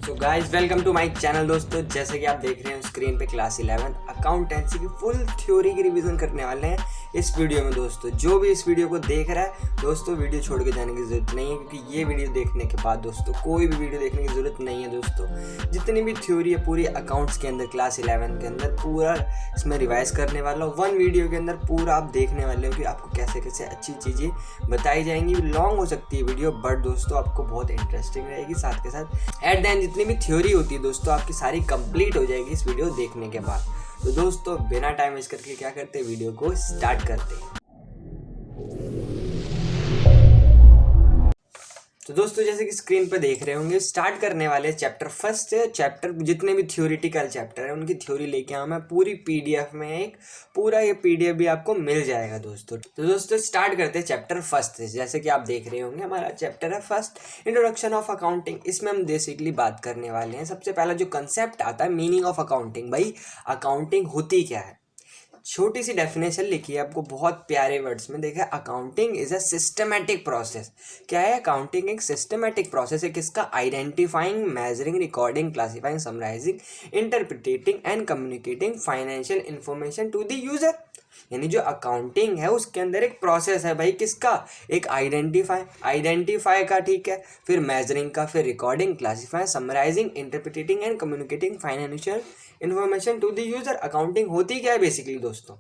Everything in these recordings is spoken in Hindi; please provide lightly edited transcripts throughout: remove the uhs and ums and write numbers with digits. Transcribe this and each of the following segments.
तो guys welcome to my channel दोस्तों। जैसे कि आप देख रहे हैं स्क्रीन पे क्लास 11 अकाउंटेंसी की फुल थ्योरी की रिवीजन करने वाले हैं इस वीडियो में दोस्तों। जो भी इस वीडियो को देख रहा है दोस्तों, वीडियो छोड़ के जाने की ज़रूरत नहीं है, क्योंकि ये वीडियो देखने के बाद दोस्तों कोई भी वीडियो देखने की ज़रूरत नहीं है दोस्तों। जितनी भी थ्योरी है पूरी अकाउंट्स के अंदर क्लास 11 के अंदर पूरा इसमें रिवाइज करने वाला हूँ। वन वीडियो के अंदर पूरा आप देखने वाले हो कि आपको कैसे कैसे अच्छी चीज़ें बताई जाएंगी। लॉन्ग हो सकती है वीडियो, बट दोस्तों आपको बहुत इंटरेस्टिंग रहेगी। साथ के साथ एट द एंड जितनी भी थ्योरी होती है दोस्तों आपकी सारी कंप्लीट हो जाएगी इस वीडियो देखने के बाद। तो दोस्तों बिना टाइम वेस्ट करके क्या करते हैं, वीडियो को स्टार्ट करते हैं। तो दोस्तों जैसे कि स्क्रीन पर देख रहे होंगे, स्टार्ट करने वाले चैप्टर फर्स्ट चैप्टर। जितने भी थ्योरिटिकल चैप्टर है उनकी थ्योरी लेके आऊँ मैं पूरी पीडीएफ में। एक पूरा ये पीडीएफ भी आपको मिल जाएगा दोस्तों। तो दोस्तों स्टार्ट करते हैं चैप्टर फर्स्ट से। जैसे कि आप देख रहे होंगे हमारा चैप्टर है फर्स्ट, इंट्रोडक्शन ऑफ अकाउंटिंग। इसमें हम बेसिकली बात करने वाले हैं। सबसे पहला जो कंसेप्ट आता है, मीनिंग ऑफ अकाउंटिंग। भाई अकाउंटिंग होती क्या है, छोटी सी डेफिनेशन लिखी है आपको बहुत प्यारे वर्ड्स में। देखा, accounting is a systematic process. क्या है अकाउंटिंग? एक सिस्टमैटिक प्रोसेस है। किसका? Identifying, measuring, recording, classifying, summarising, interpreting and communicating financial information to the user. यानी जो अकाउंटिंग है उसके अंदर एक प्रोसेस है भाई। किसका? एक आइडेंटिफाई का, ठीक है, फिर मेजरिंग का, फिर recording, classify, summarising, interpreting and communicating financial information to the user. Accounting होती क्या है बेसिकली दोस्तों?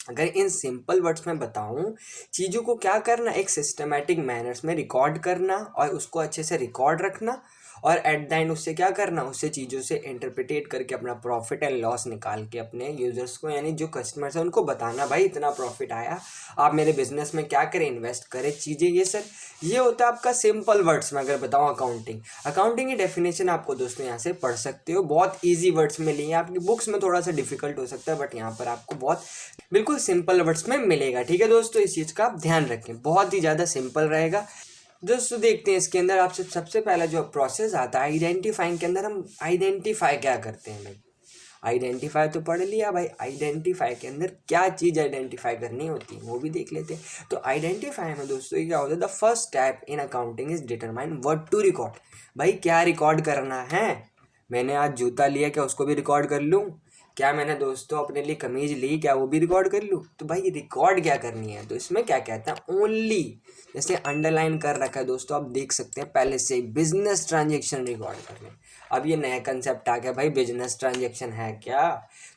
अगर इन सिंपल वर्ड्स में बताऊं, चीज़ों को क्या करना, एक सिस्टमैटिक मैनर्स में रिकॉर्ड करना और उसको अच्छे से रिकॉर्ड रखना, और एट द एंड उससे क्या करना, उससे चीज़ों से इंटरप्रिटेट करके अपना प्रॉफिट एंड लॉस निकाल के अपने यूजर्स को, यानी जो कस्टमर्स हैं उनको बताना, भाई इतना प्रॉफिट आया, आप मेरे बिजनेस में क्या करें, इन्वेस्ट करें चीज़ें। ये सर ये होता है आपका सिंपल वर्ड्स में अगर बताऊँ अकाउंटिंग। अकाउंटिंग की डेफिनेशन आपको दोस्तों यहाँ से पढ़ सकते हो, बहुत ईजी वर्ड्स में ली है। आपकी बुक्स में थोड़ा सा डिफिकल्ट हो सकता है, बट यहाँ पर आपको बहुत बिल्कुल सिंपल वर्ड्स में मिलेगा। ठीक है दोस्तों, इस चीज़ का आप ध्यान रखें, बहुत ही ज़्यादा सिंपल रहेगा दोस्तों। देखते हैं इसके अंदर आपसे सबसे पहला जो प्रोसेस आता है आइडेंटिफाइंग के अंदर। हम आइडेंटिफाई क्या करते हैं भाई? आइडेंटिफाई तो पढ़ लिया भाई, आइडेंटिफाई के अंदर क्या चीज़ आइडेंटिफाई करनी होती है वो भी देख लेते हैं। तो आइडेंटिफाई में दोस्तों क्या होता है, the first step in accounting is determine what to record. भाई क्या रिकॉर्ड करना है? मैंने आज जूता लिया, क्या उसको भी रिकॉर्ड कर लूँ? क्या मैंने दोस्तों अपने लिए कमीज ली, क्या वो भी रिकॉर्ड कर लूँ? तो भाई रिकॉर्ड क्या करनी है, तो इसमें क्या कहता है, ओनली, जैसे अंडरलाइन कर रखा है दोस्तों, आप देख सकते हैं पहले से, बिजनेस ट्रांजेक्शन रिकॉर्ड करने। अब ये नया कंसेप्ट आ गया भाई, बिजनेस ट्रांजेक्शन है क्या?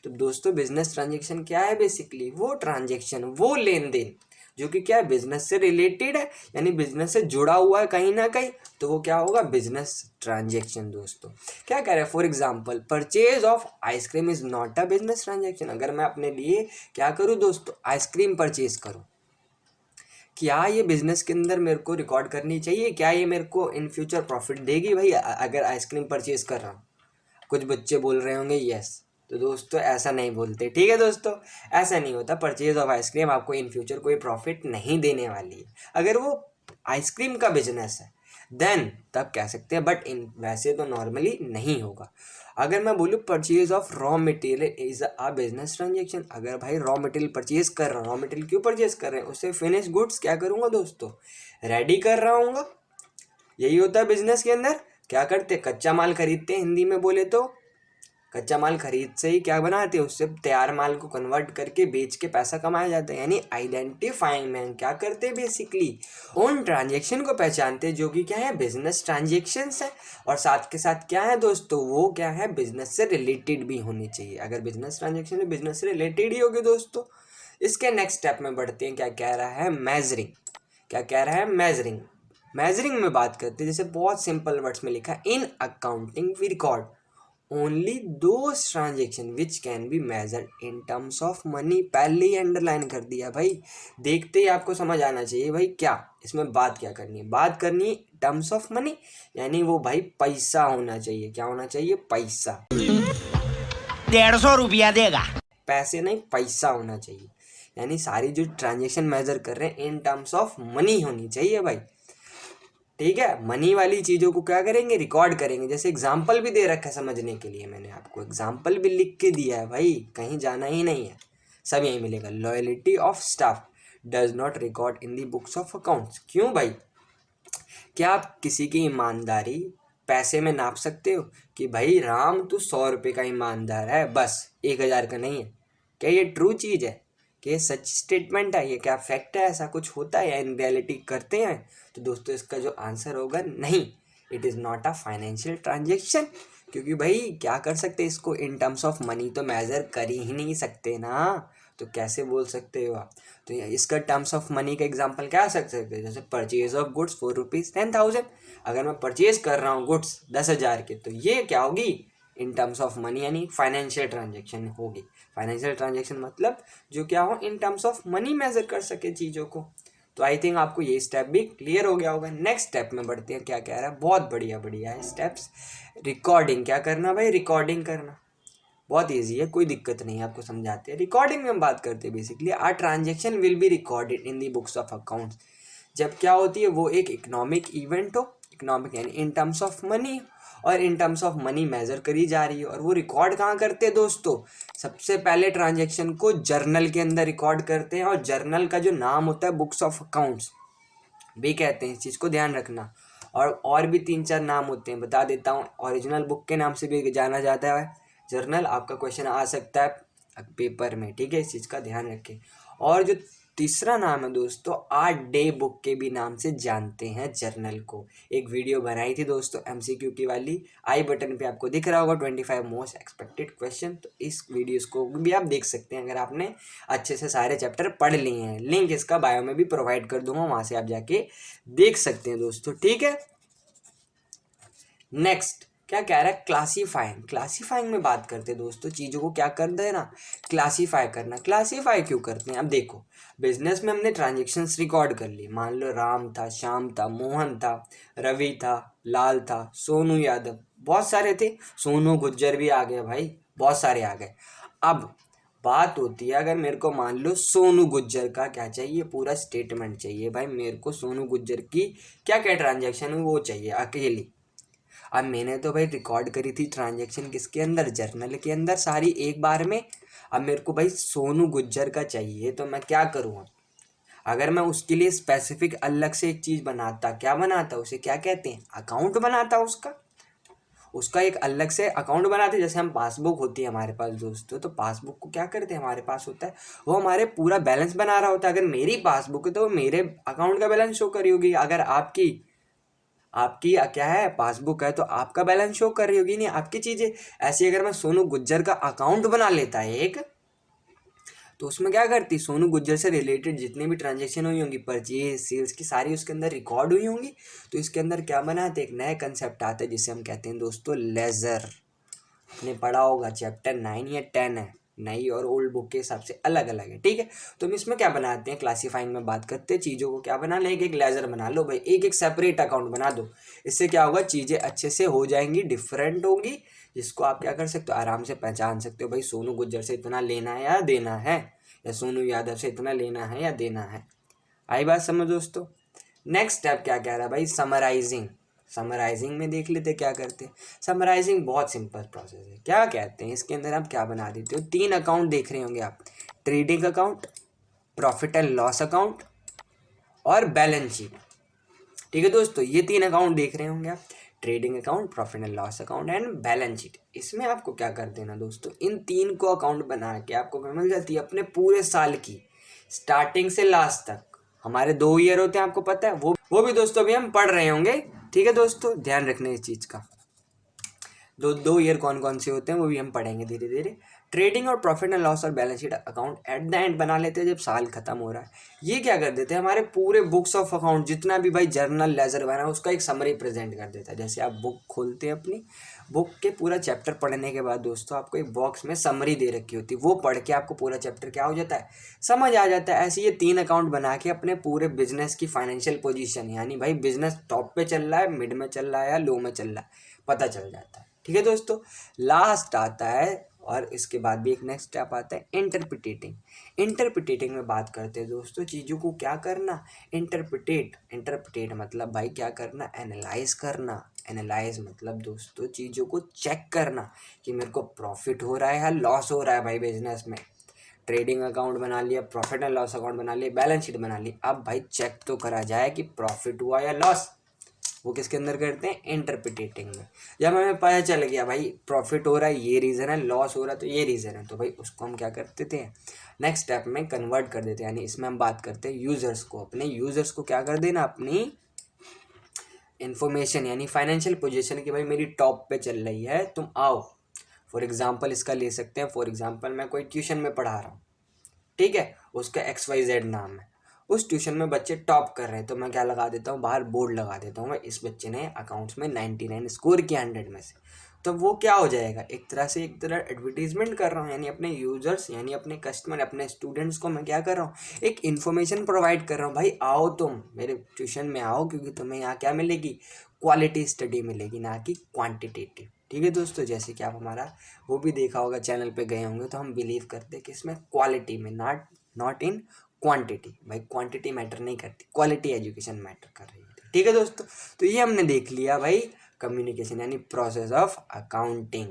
तो दोस्तों बिजनेस ट्रांजेक्शन क्या है? बेसिकली वो ट्रांजेक्शन, वो लेन देन जो कि क्या है, बिजनेस से रिलेटेड है, यानी बिजनेस से जुड़ा हुआ है कहीं ना कहीं, तो वो क्या होगा, बिजनेस ट्रांजेक्शन। दोस्तों क्या कह रहे हैं, for example purchase of ice cream is not a business transaction. अगर मैं अपने लिए क्या करूं दोस्तों, आइसक्रीम परचेज करूं, क्या ये बिजनेस के अंदर मेरे को रिकॉर्ड करनी चाहिए? क्या ये मेरे को इन फ्यूचर प्रॉफिट देगी भाई अगर आइसक्रीम परचेज कर रहा हूँ? कुछ बच्चे बोल रहे होंगे यस। तो दोस्तों ऐसा नहीं बोलते, ठीक है दोस्तों, ऐसा नहीं होता। परचेज ऑफ आइसक्रीम आपको इन फ्यूचर कोई प्रॉफिट नहीं देने वाली है। अगर वो आइसक्रीम का बिजनेस है देन तब कह सकते हैं, बट इन वैसे तो नॉर्मली नहीं होगा। अगर मैं बोलूँ purchase of raw material is a business transaction, अगर भाई रॉ मटेरियल परचेज कर रहा हूँ, रॉ मटेरियल क्यों परचेज कर रहे हैं, उससे फिनिश गुड्स क्या करूँगा दोस्तों, रेडी कर रहा हूँगा। यही होता है बिजनेस के अंदर। क्या करते, कच्चा माल खरीदते हैं, हिंदी में बोले तो कच्चा माल खरीद से ही क्या बनाते हैं, उससे तैयार माल को कन्वर्ट करके बेच के पैसा कमाया जाता है। यानी आइडेंटिफाइंग में हम क्या करते हैं, बेसिकली उन ट्रांजेक्शन को पहचानते हैं जो कि क्या है, बिजनेस ट्रांजेक्शन्स है, और साथ के साथ क्या है दोस्तों, वो क्या है, बिजनेस से रिलेटेड भी होनी चाहिए। अगर बिजनेस ट्रांजेक्शन है बिजनेस से रिलेटेड ही होगी दोस्तों। इसके नेक्स्ट स्टेप में बढ़ते हैं, क्या कह रहा है, मेजरिंग। क्या कह रहा है, मेजरिंग। मेजरिंग में बात करते हैं, जैसे बहुत सिंपल वर्ड्स में लिखा है, in accounting we record only those transaction which can be measured in terms of money. पहले ही अंडरलाइन कर दिया भाई, देखते ही आपको समझ आना चाहिए भाई क्या इसमें बात क्या करनी है। बात करनी है टर्म्स ऑफ मनी, यानी वो भाई पैसा होना चाहिए। क्या होना चाहिए, पैसा। 150 रुपया देगा, पैसे नहीं, पैसा होना चाहिए। यानी सारी जो ट्रांजेक्शन मेजर कर रहे हैं इन टर्म्स ऑफ मनी होनी चाहिए भाई, ठीक है। मनी वाली चीज़ों को क्या करेंगे, रिकॉर्ड करेंगे। जैसे एग्जाम्पल भी दे रखा है समझने के लिए, मैंने आपको एग्जाम्पल भी लिख के दिया है भाई, कहीं जाना ही नहीं है, सब यहीं मिलेगा। Loyalty of staff does not record in the books of accounts. क्यों भाई? क्या आप किसी की ईमानदारी पैसे में नाप सकते हो कि भाई राम तू 100 रुपये का ईमानदार है, बस 1000 का नहीं है? क्या ये ट्रू चीज़ है? क्या ये सच स्टेटमेंट है? ये क्या फैक्ट है? ऐसा कुछ होता है या इन रियलिटी करते हैं? तो दोस्तों इसका जो आंसर होगा नहीं, it is not a financial transaction. क्योंकि भाई क्या कर सकते, इसको इन टर्म्स ऑफ मनी तो मेज़र कर ही नहीं सकते ना, तो कैसे बोल सकते हो आप? तो इसका टर्म्स ऑफ मनी का एग्जांपल क्या आ सकते हैं? जैसे परचेज ऑफ गुड्स 4 रुपीज़ 10,000। अगर मैं परचेज कर रहा हूँ गुड्स 10,000 के, तो ये क्या होगी? इन टर्म्स ऑफ मनी, यानी फाइनेंशियल ट्रांजेक्शन होगी। फाइनेंशियल ट्रांजेक्शन मतलब जो क्या हो, in terms of money measure कर सके चीज़ों को। तो आई थिंक आपको ये स्टेप भी क्लियर हो गया होगा। नेक्स्ट स्टेप में बढ़ते हैं, क्या कह रहा है, बहुत बढ़िया बढ़िया है स्टेप्स। रिकॉर्डिंग क्या करना भाई? रिकॉर्डिंग करना बहुत ईजी है, कोई दिक्कत नहीं है, आपको समझाते हैं। रिकॉर्डिंग में हम बात करते हैं basically are transaction will be recorded in the books of accounts. जब क्या होती है वो एक इकोनॉमिक इवेंट हो, इकोनॉमिक यानी इन टर्म्स ऑफ मनी, और in terms of money measure करी जा रही है, और वो रिकॉर्ड कहाँ करते हैं दोस्तों? सबसे पहले ट्रांजेक्शन को जर्नल के अंदर रिकॉर्ड करते हैं, और जर्नल का जो नाम होता है बुक्स ऑफ अकाउंट्स भी कहते हैं, इस चीज़ को ध्यान रखना। और भी 3-4 नाम होते हैं, बता देता हूँ। ओरिजिनल बुक के नाम से भी जाना जाता है जर्नल, आपका क्वेश्चन आ सकता है पेपर में, ठीक है, इस चीज़ का ध्यान रखें। और जो तीसरा नाम है दोस्तों, आर्ट डे बुक के भी नाम से जानते हैं जर्नल को। एक वीडियो बनाई थी दोस्तों एमसीक्यू की वाली, आई बटन पे आपको दिख रहा होगा 25 मोस्ट एक्सपेक्टेड क्वेश्चन। तो इस वीडियोस को भी आप देख सकते हैं अगर आपने अच्छे से सारे चैप्टर पढ़ लिए हैं। लिंक इसका बायो में भी प्रोवाइड कर दूंगा, वहाँ से आप जाके देख सकते हैं दोस्तों, ठीक है। नेक्स्ट क्या कह रहा है? क्लासीफाइंग। क्लासीफाइंग में बात करते हैं दोस्तों, चीज़ों को क्या कर देना, क्लासीफाई करना। क्लासीफाई क्यों करते हैं? अब देखो, बिजनेस में हमने ट्रांजेक्शन्स रिकॉर्ड कर ली, मान लो राम था, श्याम था, मोहन था, रवि था, लाल था, सोनू यादव, बहुत सारे थे, सोनू गुज्जर भी आ गए भाई, बहुत सारे आ गए। अब बात होती है, अगर मेरे को मान लो सोनू गुज्जर का क्या चाहिए, पूरा स्टेटमेंट चाहिए भाई मेरे को, सोनू गुज्जर की क्या क्या ट्रांजेक्शन हुई वो चाहिए अकेली। अब मैंने तो भाई रिकॉर्ड करी थी ट्रांजेक्शन किसके अंदर, जर्नल के अंदर, सारी एक बार में। अब मेरे को भाई सोनू गुज्जर का चाहिए, तो मैं क्या करूँ? अगर मैं उसके लिए स्पेसिफिक अलग से एक चीज़ बनाता, क्या बनाता, उसे क्या कहते हैं, अकाउंट बनाता उसका एक अलग से अकाउंट बनाते। जैसे हम पासबुक होती है हमारे पास दोस्तों, तो पासबुक को क्या करते हैं, हमारे पास होता है वो हमारे पूरा बैलेंस बना रहा होता है। अगर मेरी पासबुक है तो वो मेरे अकाउंट का बैलेंस शो करी होगी। अगर आपकी क्या है, पासबुक है, तो आपका बैलेंस शो कर रही होगी नहीं आपकी चीज़ें। ऐसे अगर मैं सोनू गुज्जर का अकाउंट बना लेता है एक, तो उसमें क्या करती, सोनू गुज्जर से रिलेटेड जितनी भी ट्रांजेक्शन हुई होंगी, परचेज सेल्स की, सारी उसके अंदर रिकॉर्ड हुई होंगी। तो इसके अंदर क्या बनाते, एक नया कंसेप्ट आता है जिसे हम कहते हैं दोस्तों लेजर। आपने पढ़ा होगा, चैप्टर 9 या 10 है, नई और ओल्ड बुक के हिसाब से अलग अलग है, ठीक है। तो हम इसमें क्या बनाते हैं, क्लासीफाइंग में बात करते हैं, चीज़ों को क्या बना लें, एक लेजर बना लो भाई, एक सेपरेट अकाउंट बना दो। इससे क्या होगा, चीज़ें अच्छे से हो जाएंगी, डिफरेंट होंगी, जिसको आप क्या कर सकते हो, आराम से पहचान सकते हो भाई सोनू गुज्जर से इतना लेना है या देना है, या सोनू यादव से इतना लेना है या देना है। आई बात समझ दोस्तों। नेक्स्ट स्टेप क्या कह रहा है भाई, समराइजिंग। समराइजिंग में देख लेते क्या करते हैं। समराइजिंग बहुत सिंपल प्रोसेस है, क्या कहते हैं, इसके अंदर आप क्या बना देते हो, 3 अकाउंट देख रहे होंगे आप, trading account, profit and loss account, और बैलेंस शीट, ठीक है दोस्तों। ये 3 अकाउंट देख रहे होंगे आप, trading account, profit and loss account and balance sheet. इसमें आपको क्या कर देना दोस्तों, इन 3 को अकाउंट बना के आपको मिल जाती है अपने पूरे साल की, स्टार्टिंग से लास्ट तक। हमारे 2 ईयर होते हैं, आपको पता है, वो भी दोस्तों अभी हम पढ़ रहे होंगे, ठीक है दोस्तों, ध्यान रखने इस चीज़ का। दो ईयर कौन कौन से होते हैं वो भी हम पढ़ेंगे धीरे धीरे। ट्रेडिंग और प्रॉफिट एंड लॉस और balance sheet account eight the and बना लेते हैं जब साल खत्म हो रहा है। ये क्या कर देते हैं, हमारे पूरे बुक्स ऑफ अकाउंट जितना भी भाई जर्नल लेजर बना है उसका एक समरी प्रेजेंट कर देता है। जैसे आप बुक खोलते हैं, अपनी बुक के पूरा चैप्टर पढ़ने के बाद दोस्तों आपको एक बॉक्स में समरी दे रखी होती है, वो पढ़ के आपको पूरा चैप्टर क्या हो जाता है, समझ आ जाता है। ऐसे ये 3 अकाउंट बना के अपने पूरे बिजनेस की फाइनेंशियल पोजीशन, यानी भाई बिजनेस टॉप पे चल रहा है, मिड में चल रहा है या लो में चल रहा है, पता चल जाता है, ठीक है दोस्तों। लास्ट आता है, और इसके बाद भी एक नेक्स्ट स्टेप आता है, इंटरप्रिटेटिंग। इंटरप्रिटेटिंग में बात करते हैं दोस्तों, चीज़ों को क्या करना, इंटरप्रिटेट मतलब भाई क्या करना, एनालाइज करना। एनालाइज मतलब दोस्तों चीज़ों को चेक करना कि मेरे को प्रॉफिट हो रहा है या लॉस हो रहा है भाई बिजनेस में। ट्रेडिंग अकाउंट बना लिया, प्रॉफिट एंड लॉस अकाउंट बना लिया, बैलेंस शीट बना ली, अब भाई चेक तो करा जाए कि प्रॉफिट हुआ या लॉस। वो किसके अंदर करते हैं, इंटरप्रिटेटिंग में। जब हमें पता चल गया भाई प्रॉफिट हो रहा है ये रीज़न है, लॉस हो रहा है तो ये रीज़न है, तो भाई उसको हम क्या कर देते हैं, नेक्स्ट स्टेप में कन्वर्ट कर देते हैं। यानी इसमें हम बात करते हैं यूज़र्स को, अपने यूज़र्स को क्या कर देना, अपनी इन्फॉर्मेशन यानी फाइनेंशियल पोजीशन की भाई मेरी टॉप पे चल रही है, तुम आओ। फॉर एग्जांपल इसका ले सकते हैं, फॉर एग्जांपल मैं कोई ट्यूशन में पढ़ा रहा हूँ, ठीक है, उसका XYZ नाम है, उस ट्यूशन में बच्चे टॉप कर रहे हैं, तो मैं क्या लगा देता हूँ, बाहर बोर्ड लगा देता हूँ मैं, इस बच्चे ने अकाउंट्स में 99 स्कोर किया 100 में से। तो वो क्या हो जाएगा, एक तरह एडवर्टीजमेंट कर रहा हूँ, यानी अपने यूजर्स यानी अपने कस्टमर अपने स्टूडेंट्स को मैं क्या कर रहा हूँ, एक इन्फॉर्मेशन प्रोवाइड कर रहा हूँ, भाई आओ तुम मेरे ट्यूशन में आओ, क्योंकि तुम्हें यहाँ क्या मिलेगी, क्वालिटी स्टडी मिलेगी, ना कि क्वान्टिटेटिव। ठीक है दोस्तों, जैसे कि आप हमारा वो भी देखा होगा, चैनल पे गए होंगे, तो हम बिलीव करते हैं कि इसमें क्वालिटी में, नॉट इन क्वांटिटी। भाई क्वांटिटी मैटर नहीं करती, क्वालिटी एजुकेशन मैटर कर रही है। ठीक है दोस्तों, तो ये हमने देख लिया भाई कम्युनिकेशन यानी प्रोसेस ऑफ अकाउंटिंग।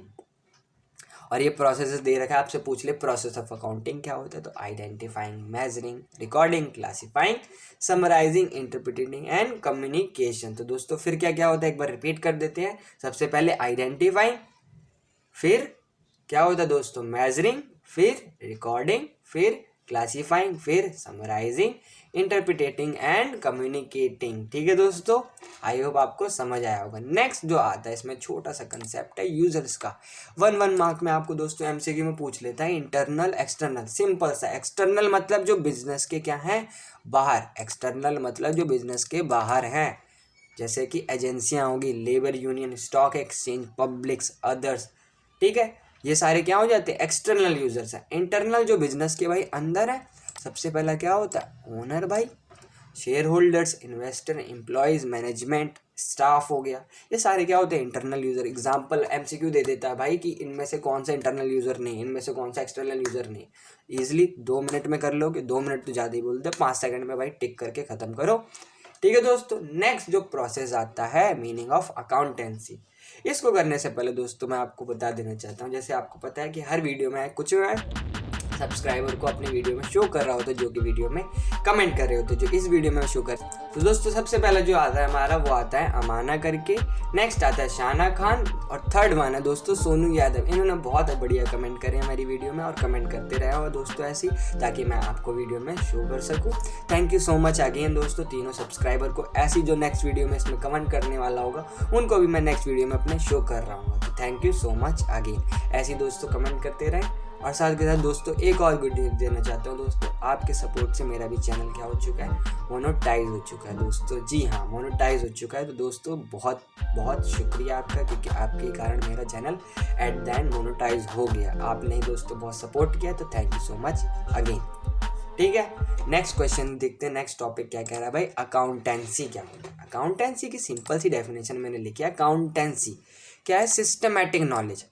और ये प्रोसेस दे रखा है, आपसे पूछ ले प्रोसेस ऑफ अकाउंटिंग क्या होता है, तो identifying, measuring, recording, classifying, summarising, interpreting and communication. तो दोस्तों फिर क्या क्या होता है, एक बार रिपीट कर देते हैं। सबसे पहले आइडेंटिफाइंग, फिर क्या होता है दोस्तों, मेजरिंग, फिर रिकॉर्डिंग, फिर क्लासीफाइंग, फिर समराइजिंग, इंटरप्रिटेटिंग एंड कम्युनिकेटिंग। ठीक है दोस्तों, आई होप आपको समझ आया होगा। नेक्स्ट जो आता है इसमें छोटा सा कंसेप्ट है यूजर्स का। 1 मार्क में आपको दोस्तों MCQ में पूछ लेता है, इंटरनल एक्सटर्नल। सिंपल सा, एक्सटर्नल मतलब जो बिजनेस के क्या है, बाहर, एक्सटर्नल मतलब जो बिजनेस के बाहर हैं, जैसे कि एजेंसियां होगी, labour union, stock exchange, publics, others. ठीक है, ये सारे क्या हो जाते हैं, एक्सटर्नल यूजर्स हैं। इंटरनल जो बिजनेस के भाई अंदर है, सबसे पहला क्या होता है, ओनर भाई, share holders, investor, employees, management, staff हो गया, ये सारे क्या होते हैं, इंटरनल यूजर। एग्जांपल MCQ दे देता है भाई कि इनमें से कौन सा इंटरनल यूजर नहीं, इनमें से कौन सा एक्सटर्नल यूजर नहीं। ईजिली 2 मिनट में कर लोगे, 2 मिनट तो ज़्यादा ही बोलते हैं, 5 सेकंड में भाई टिक करके ख़त्म करो। ठीक है दोस्तों, नेक्स्ट जो प्रोसेस आता है मीनिंग ऑफ अकाउंटेंसी। इसको करने से पहले दोस्तों मैं आपको बता देना चाहता हूँ, जैसे आपको पता है कि हर वीडियो में कुछ सब्सक्राइबर को अपने वीडियो में शो कर रहा होता है, जो कि वीडियो में कमेंट कर रहे होते हैं, जो इस वीडियो में शो कर। तो दोस्तों सबसे पहला जो आता है हमारा, वो आता है अमाना करके, नेक्स्ट आता है शाना खान, और थर्ड वन है दोस्तों सोनू यादव। इन्होंने बहुत बढ़िया कमेंट करे हमारी वीडियो में, और कमेंट करते रहे हो दोस्तों ऐसी, ताकि मैं आपको वीडियो में शो कर सकूँ। Thank you so much again दोस्तों, तीनों सब्सक्राइबर को। ऐसी जो नेक्स्ट वीडियो में इसमें कमेंट करने वाला होगा, उनको भी मैं नेक्स्ट वीडियो में अपने शो कर रहा हूँ। तो thank you so much again, ऐसे दोस्तों कमेंट करते रहें। और साथ के साथ दोस्तों एक और गुड न्यूज़ देना चाहता हूँ दोस्तों, आपके सपोर्ट से मेरा भी चैनल क्या हो चुका है, मोनेटाइज हो चुका है दोस्तों। जी हाँ, मोनेटाइज हो चुका है। तो दोस्तों बहुत बहुत शुक्रिया आपका, क्योंकि आपके कारण मेरा channel at the end monetise हो गया। आपने ही दोस्तों बहुत सपोर्ट किया, तो thank you so much again. ठीक है, नेक्स्ट क्वेश्चन देखते हैं, नेक्स्ट टॉपिक क्या कह रहा है भाई, अकाउंटेंसी क्या होता है। अकाउंटेंसी की सिंपल सी डेफिनेशन मैंने लिखी है। अकाउंटेंसी क्या है, सिस्टमैटिक नॉलेज।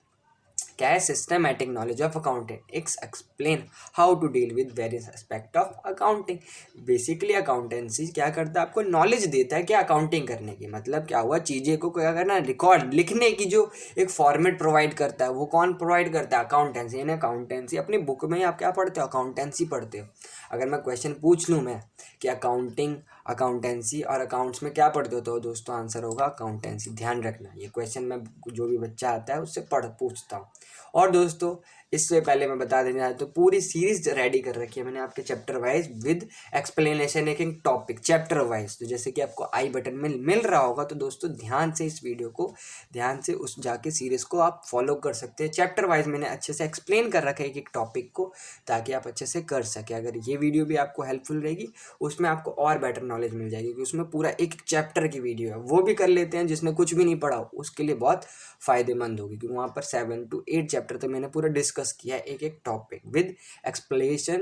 क्या है, systematic knowledge of accounting. Explain how to deal with various aspect of accounting. Basically accountancy क्या करता है, आपको नॉलेज देता है क्या अकाउंटिंग करने की। मतलब क्या हुआ, चीज़ें को क्या करना, रिकॉर्ड लिखने की जो एक फॉर्मेट प्रोवाइड करता है, वो कौन प्रोवाइड करता है, अकाउंटेंसी। यानी अकाउंटेंसी अपनी बुक में आप क्या पढ़ते हो, अकाउंटेंसी पढ़ते हो। अगर मैं क्वेश्चन पूछ लूँ मैं कि अकाउंटिंग, अकाउंटेंसी और अकाउंट्स में क्या पढ़ते हो, तो दोस्तों आंसर होगा अकाउंटेंसी। ध्यान रखना, ये क्वेश्चन मैं जो भी बच्चा आता है उससे पूछता हूँ। और दोस्तों इससे पहले मैं बता देना, तो पूरी सीरीज रेडी कर रखी है मैंने आपके चैप्टर वाइज विद एक्सप्लेनेशन, एक एक टॉपिक चैप्टर वाइज। तो जैसे कि आपको आई बटन में मिल रहा होगा, तो दोस्तों ध्यान से इस वीडियो को, ध्यान से उस जाके सीरीज को आप फॉलो कर सकते हैं। चैप्टर वाइज मैंने अच्छे से एक्सप्लेन कर रखा है एक एक टॉपिक को, ताकि आप अच्छे से कर सकें। अगर ये वीडियो भी आपको हेल्पफुल रहेगी, उसमें आपको और बेटर नॉलेज मिल जाएगी, क्योंकि उसमें पूरा एक चैप्टर की वीडियो है, वो भी कर लेते हैं जिसने कुछ भी नहीं पढ़ा, उसके लिए बहुत फ़ायदेमंद होगी, क्योंकि वहाँ पर 7 to 8 चैप्टर तो मैंने पूरा डिस्कस किया है एक एक टॉपिक विद एक्सप्लेनेशन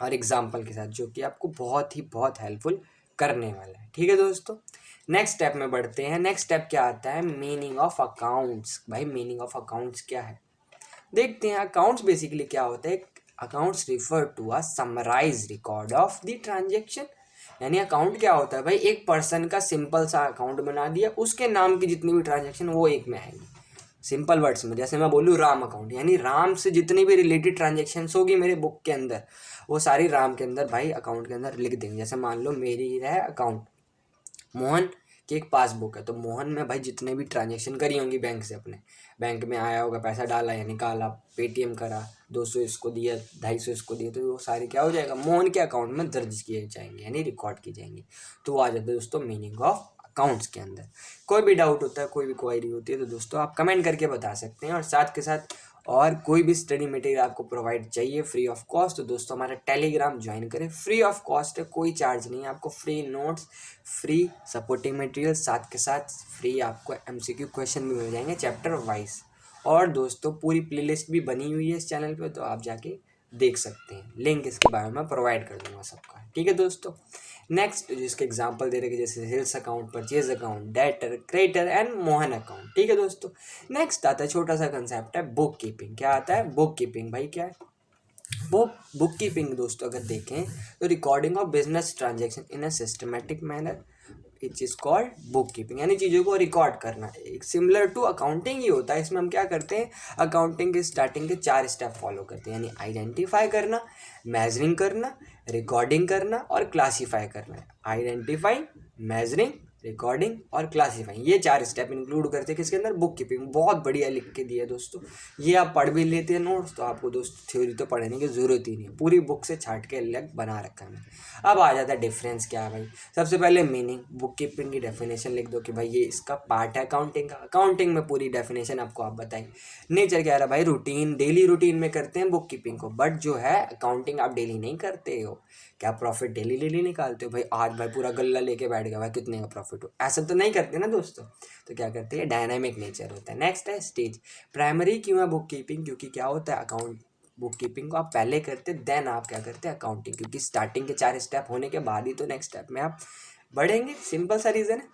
और एग्जाम्पल के साथ, जो कि आपको बहुत हेल्पफुल करने वाला है। ठीक है दोस्तों, नेक्स्ट स्टेप में बढ़ते हैं। नेक्स्ट स्टेप क्या आता है, मीनिंग ऑफ अकाउंट्स। भाई मीनिंग ऑफ अकाउंट्स क्या है, देखते हैं। अकाउंट्स बेसिकली क्या होता है, accounts refer to a summarise record of the transaction. यानी अकाउंट क्या होता है भाई, एक पर्सन का सिंपल सा अकाउंट बना दिया, उसके नाम की जितनी भी ट्रांजेक्शन वो एक में आएगी। सिंपल वर्ड्स में जैसे मैं बोलूँ राम अकाउंट, यानी राम से जितनी भी रिलेटेड ट्रांजेक्शन्स होगी मेरे बुक के अंदर, वो सारी राम के अंदर भाई अकाउंट के अंदर लिख देंगे। जैसे मान लो मेरी है अकाउंट, मोहन कि एक पासबुक है, तो मोहन में भाई जितने भी ट्रांजेक्शन करी होंगी बैंक से, अपने बैंक में आया होगा, पैसा डाला या निकाला, पेटीएम करा, 200 इसको दिया, 250 इसको दिया, तो वो सारे क्या हो जाएगा, मोहन के अकाउंट में दर्ज किए जाएंगे, यानी रिकॉर्ड की जाएंगी। तो वो आ जाता है दोस्तों मीनिंग ऑफ अकाउंट्स के अंदर। कोई भी डाउट होता है, कोई भी क्वायरी होती है, तो दोस्तों आप कमेंट करके बता सकते हैं। और साथ के साथ और कोई भी स्टडी मटेरियल आपको प्रोवाइड चाहिए फ्री ऑफ कॉस्ट, तो दोस्तों हमारा टेलीग्राम ज्वाइन करें, फ्री ऑफ कॉस्ट है, कोई चार्ज नहीं है आपको। Free notes, free supporting material, साथ के साथ फ्री आपको एमसीक्यू क्वेश्चन भी मिल जाएंगे चैप्टर वाइज। और दोस्तों पूरी प्लेलिस्ट भी बनी हुई है इस चैनल पे, तो आप जाके देख सकते हैं, लिंक इसके बारे में प्रोवाइड कर दूंगा सबका, ठीक है दोस्तों। नेक्स्ट जिसके एग्जांपल दे रखे जैसे sales account, purchase account, debtor, creditor and Mohan account, ठीक है दोस्तों। नेक्स्ट आता है छोटा सा कंसेप्ट है बुक कीपिंग। क्या आता है बुक कीपिंग, भाई क्या है बुक कीपिंग दोस्तों? अगर देखें तो recording of business transaction in a systematic manner it is called book keeping, यानी चीज़ों को रिकॉर्ड करना। एक सिमिलर टू अकाउंटिंग ही होता है। इसमें हम क्या करते हैं, अकाउंटिंग के स्टार्टिंग के 4 स्टेप फॉलो करते हैं, यानी आइडेंटिफाई करना, मेजरिंग करना, रिकॉर्डिंग करना और क्लासीफाई करना। आइडेंटिफाई, मेजरिंग, रिकॉर्डिंग और क्लासीफाइंग, ये 4 स्टेप इंक्लूड करते हैं किसके अंदर, बुक कीपिंग। बहुत बढ़िया लिख के दिया दोस्तों, ये आप पढ़ भी लेते हैं नोट्स, तो आपको दोस्तों थ्योरी तो पढ़ने की जरूरत ही नहीं है, पूरी बुक से छाट के अलग बना रखा है मैंने। अब आ जाता है डिफरेंस क्या है भाई। सबसे पहले मीनिंग, बुक कीपिंग की डेफिनेशन लिख दो कि भाई ये इसका पार्ट है अकाउंटिंग का। अकाउंटिंग में पूरी डेफिनेशन आपको आप बताइए। नेचर क्या रहा भाई, रूटीन, डेली रूटीन में करते हैं बुक कीपिंग को, बट जो है अकाउंटिंग आप डेली नहीं करते हो। क्या प्रॉफिट डेली डेली निकालते हो भाई, आज भाई पूरा गल्ला लेके बैठ गया भाई कितने का प्रॉफिट हो, ऐसा तो नहीं करते ना दोस्तों। तो क्या करते हैं, डायनामिक नेचर होता है। नेक्स्ट है स्टेज। प्राइमरी क्यों है बुक कीपिंग, क्योंकि क्या होता है अकाउंट बुक कीपिंग को आप पहले करते देन आप क्या करते हैं अकाउंटिंग, क्योंकि स्टार्टिंग के 4 स्टेप होने के बाद ही तो नेक्स्ट स्टेप में आप बढ़ेंगे, सिंपल सा रीज़न है।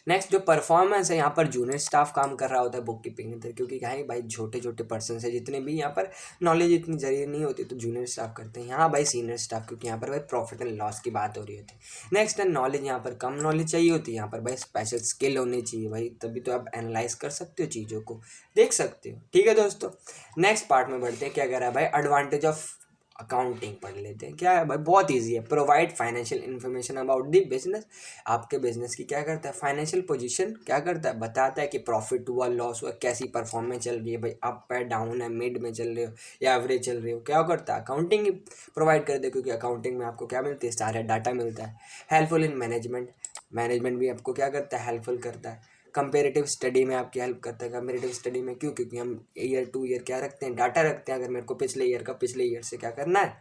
नेक्स्ट जो परफॉर्मेंस है, यहाँ पर जूनियर स्टाफ काम कर रहा होता है बुक कीपिंग के अंदर, क्योंकि क्या है भाई छोटे छोटे पर्सन है जितने भी, यहाँ पर नॉलेज इतनी जरूरी नहीं होती, तो जूनियर स्टाफ करते हैं। यहाँ भाई सीनियर स्टाफ, क्योंकि यहाँ पर भाई प्रॉफिट एंड लॉस की बात हो रही होती है। नेक्स्ट है नॉलेज, यहाँ पर कम नॉलेज चाहिए होती है, यहाँ पर भाई स्पेशल स्किल होनी चाहिए भाई, तभी तो आप एनालाइज कर सकते हो, चीज़ों को देख सकते हो, ठीक है दोस्तों। नेक्स्ट पार्ट में बढ़ते हैं, क्या कह रहा है भाई, एडवांटेज ऑफ अकाउंटिंग पढ़ लेते हैं। क्या है भाई, बहुत इजी है। Provide financial information about the business, आपके बिजनेस की क्या करता है, फाइनेंशियल पोजीशन क्या करता है, बताता है कि प्रॉफिट हुआ, लॉस हुआ, कैसी परफॉर्मेंस चल रही है भाई, अप है, डाउन है, मिड में चल रहे हो या एवरेज चल रहे हो, क्या करता है अकाउंटिंग प्रोवाइड करते हैं, क्योंकि अकाउंटिंग में आपको क्या मिलती है, सारा डाटा मिलता है। हेल्पफुल इन मैनेजमेंट, मैनेजमेंट भी आपको क्या करता है, हेल्पफुल करता है। कंपेरेटिव स्टडी में आपकी हेल्प करता है। कंपेरेटिव स्टडी में क्यों, क्योंकि हम ईयर टू ईयर क्या रखते हैं, डाटा रखते हैं। अगर मेरे को पिछले ईयर से क्या करना है,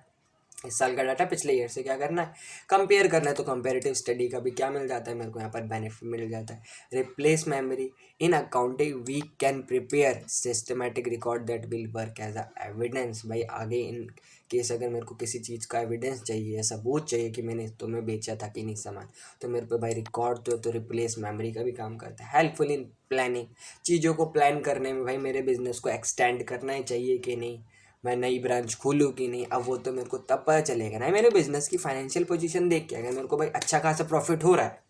इस साल का डाटा पिछले ईयर से क्या करना है, कंपेयर करना है, तो कंपेरेटिव स्टडी का भी क्या मिल जाता है मेरे को, यहाँ पर बेनिफिट मिल जाता है। Replace memory, in accounting we can prepare systematic record that will work as a evidence, भाई आगे इन केस अगर मेरे को किसी चीज़ का एविडेंस चाहिए, सबूत चाहिए कि मैंने तुम्हें बेचा था कि नहीं सामान, तो मेरे पे भाई रिकॉर्ड तो रिप्लेस मेमोरी का भी काम करता है। हेल्पफुल इन प्लानिंग, चीज़ों को प्लान करने में, भाई मेरे बिजनेस को एक्सटेंड करना ही चाहिए कि नहीं, मैं नई ब्रांच खोलूँ कि नहीं, अब वो तो मेरे को तब पता चलेगा ना मेरे बिजनेस की फाइनेंशियल पोजीशन देख के। अगर मेरे को भाई अच्छा खासा प्रॉफिट हो रहा है,